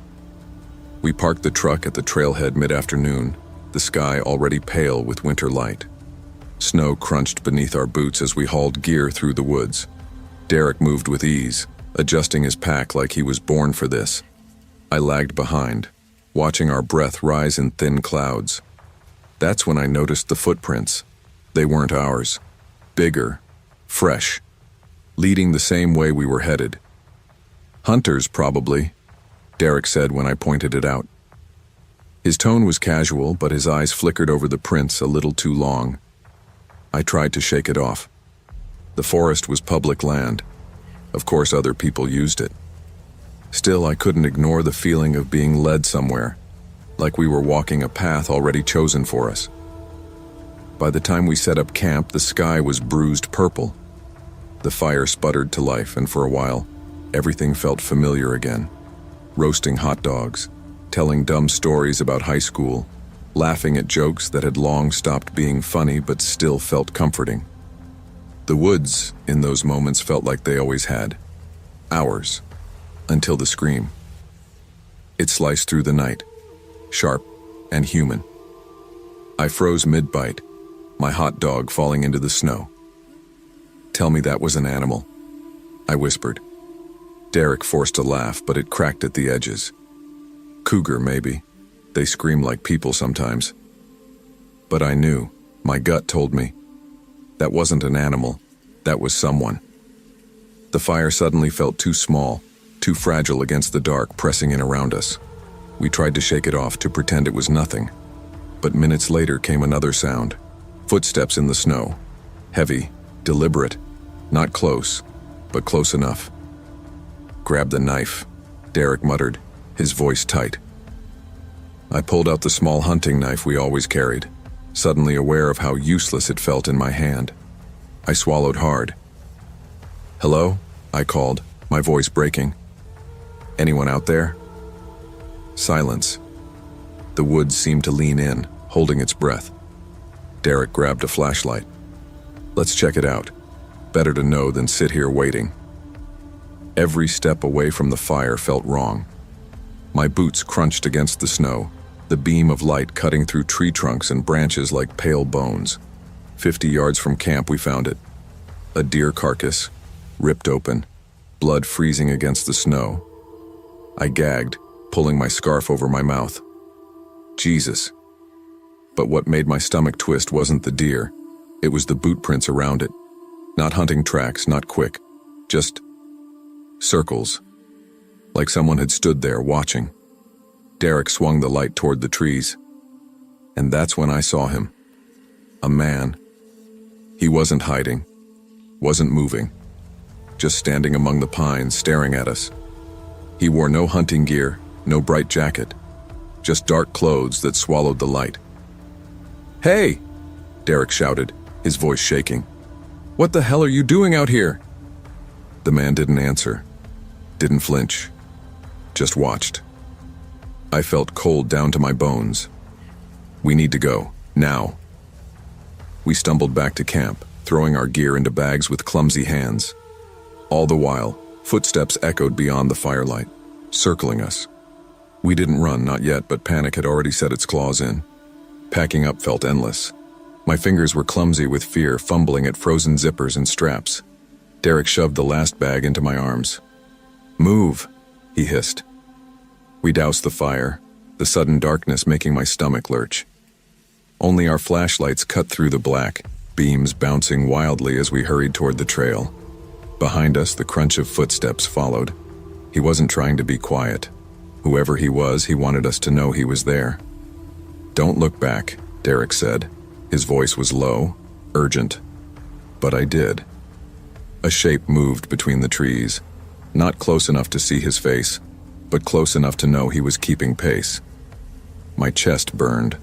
We parked the truck at the trailhead mid-afternoon, the sky already pale with winter light. Snow crunched beneath our boots as we hauled gear through the woods. Derek moved with ease, adjusting his pack like he was born for this. I lagged behind, watching our breath rise in thin clouds. That's when I noticed the footprints. They weren't ours. Bigger, fresh, leading the same way we were headed. Hunters, probably, Derek said when I pointed it out. His tone was casual, but his eyes flickered over the prints a little too long. I tried to shake it off. The forest was public land. Of course, other people used it. Still, I couldn't ignore the feeling of being led somewhere, like we were walking a path already chosen for us. By the time we set up camp, the sky was bruised purple. The fire sputtered to life, and for a while, everything felt familiar again. Roasting hot dogs, telling dumb stories about high school, laughing at jokes that had long stopped being funny but still felt comforting. The woods, in those moments, felt like they always had. Ours. Until the scream. It sliced through the night, sharp and human. I froze mid-bite, my hot dog falling into the snow. "Tell me that was an animal," I whispered. Derek forced a laugh, but it cracked at the edges. Cougar, maybe. They scream like people sometimes. But I knew. My gut told me. That wasn't an animal. That was someone. The fire suddenly felt too small, too fragile against the dark pressing in around us. We tried to shake it off, to pretend it was nothing. But minutes later came another sound. Footsteps in the snow. Heavy, deliberate, not close, but close enough. "Grab the knife," Derek muttered, his voice tight. I pulled out the small hunting knife we always carried, suddenly aware of how useless it felt in my hand. I swallowed hard. "Hello?" I called, my voice breaking. "Anyone out there?" Silence. The woods seemed to lean in, holding its breath. Derek grabbed a flashlight. "Let's check it out. Better to know than sit here waiting." Every step away from the fire felt wrong. My boots crunched against the snow, the beam of light cutting through tree trunks and branches like pale bones. 50 yards from camp we found it. A deer carcass, ripped open, blood freezing against the snow. I gagged, pulling my scarf over my mouth. Jesus. But what made my stomach twist wasn't the deer. It was the boot prints around it. Not hunting tracks, not quick. Just circles. Like someone had stood there watching. Derek swung the light toward the trees. And that's when I saw him. A man. He wasn't hiding. Wasn't moving. Just standing among the pines, staring at us. He wore no hunting gear, no bright jacket. Just dark clothes that swallowed the light. "Hey!" Derek shouted, his voice shaking. "What the hell are you doing out here?" The man didn't answer. Didn't flinch. Just watched. I felt cold down to my bones. "We need to go. Now." We stumbled back to camp, throwing our gear into bags with clumsy hands. All the while, footsteps echoed beyond the firelight, circling us. We didn't run, not yet, but panic had already set its claws in. Packing up felt endless. My fingers were clumsy with fear, fumbling at frozen zippers and straps. Derek shoved the last bag into my arms. "Move," he hissed. We doused the fire, the sudden darkness making my stomach lurch. Only our flashlights cut through the black, beams bouncing wildly as we hurried toward the trail. Behind us, the crunch of footsteps followed. He wasn't trying to be quiet. Whoever he was, he wanted us to know he was there. "Don't look back," Derek said. His voice was low, urgent. But I did. A shape moved between the trees, not close enough to see his face, but close enough to know he was keeping pace. My chest burned.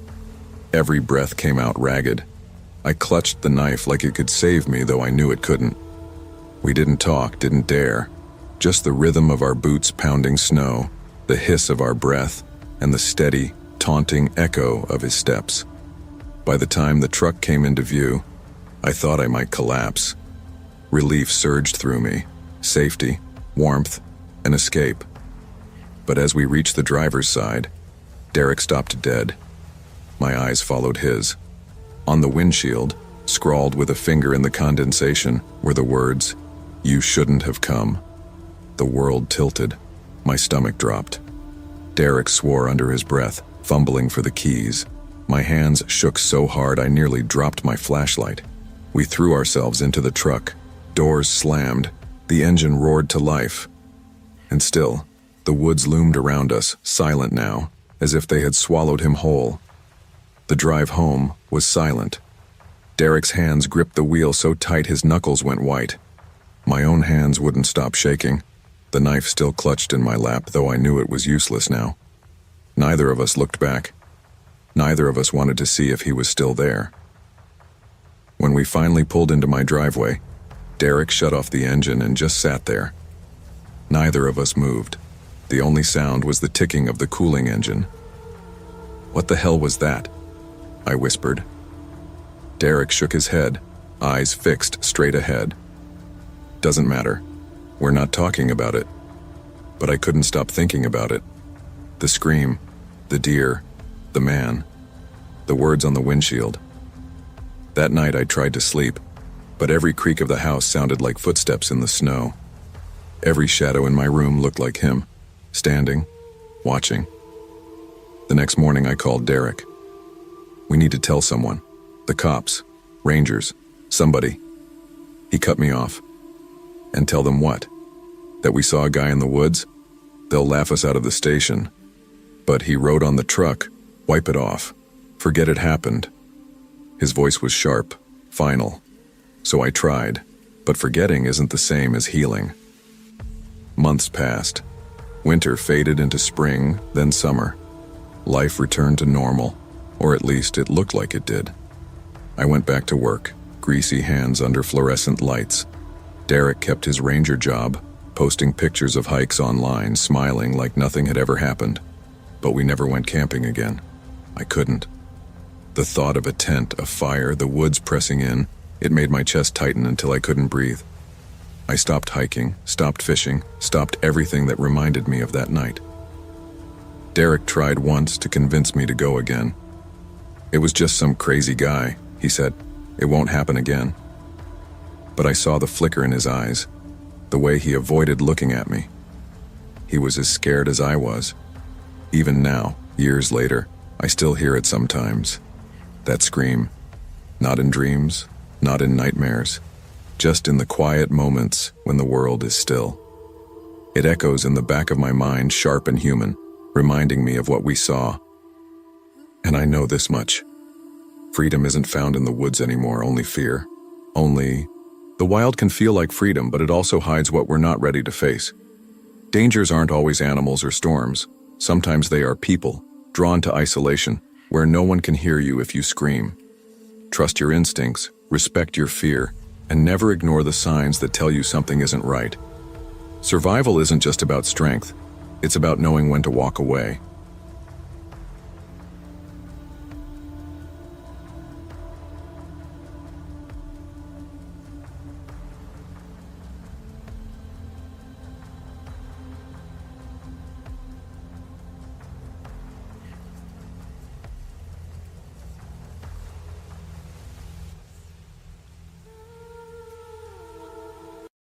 Every breath came out ragged. I clutched the knife like it could save me, though I knew it couldn't. We didn't talk, didn't dare. Just the rhythm of our boots pounding snow, the hiss of our breath, and the steady, taunting echo of his steps. By the time the truck came into view, I thought I might collapse. Relief surged through me. Safety, warmth, an escape. But as we reached the driver's side, Derek stopped dead. My eyes followed his. On the windshield, scrawled with a finger in the condensation, were the words, "You shouldn't have come." The world tilted. My stomach dropped. Derek swore under his breath, fumbling for the keys. My hands shook so hard I nearly dropped my flashlight. We threw ourselves into the truck. Doors slammed. The engine roared to life. And still, the woods loomed around us, silent now, as if they had swallowed him whole. The drive home was silent. Derek's hands gripped the wheel so tight his knuckles went white. My own hands wouldn't stop shaking. The knife still clutched in my lap, though I knew it was useless now. Neither of us looked back. Neither of us wanted to see if he was still there. When we finally pulled into my driveway, Derek shut off the engine and just sat there. Neither of us moved. The only sound was the ticking of the cooling engine. "What the hell was that?" I whispered. Derek shook his head, eyes fixed straight ahead. "Doesn't matter. We're not talking about it." But I couldn't stop thinking about it. The scream, the deer, the man, the words on the windshield. That night I tried to sleep, but every creak of the house sounded like footsteps in the snow. Every shadow in my room looked like him, standing, watching. The next morning I called Derek. We need to tell someone. The cops, rangers, somebody. He cut me off. And tell them what? That we saw a guy in the woods? They'll laugh us out of the station. But he wrote on the truck, wipe it off. Forget it happened. His voice was sharp, final. So I tried, but forgetting isn't the same as healing. Months passed. Winter faded into spring, then summer. Life returned to normal, or at least it looked like it did. I went back to work, greasy hands under fluorescent lights. Derek kept his ranger job, posting pictures of hikes online, smiling like nothing had ever happened. But we never went camping again. I couldn't. The thought of a tent, a fire, the woods pressing in, it made my chest tighten until I couldn't breathe. I stopped hiking, stopped fishing, stopped everything that reminded me of that night. Derek tried once to convince me to go again. It was just some crazy guy, he said. It won't happen again. But I saw the flicker in his eyes, the way he avoided looking at me. He was as scared as I was. Even now, years later, I still hear it sometimes. That scream. Not in dreams, not in nightmares. Just in the quiet moments when the world is still. It echoes in the back of my mind, sharp and human, reminding me of what we saw. And I know this much. Freedom isn't found in the woods anymore, only fear. Only, the wild can feel like freedom, but it also hides what we're not ready to face. Dangers aren't always animals or storms. Sometimes they are people, drawn to isolation, where no one can hear you if you scream. Trust your instincts, respect your fear, and never ignore the signs that tell you something isn't right. Survival isn't just about strength. It's about knowing when to walk away.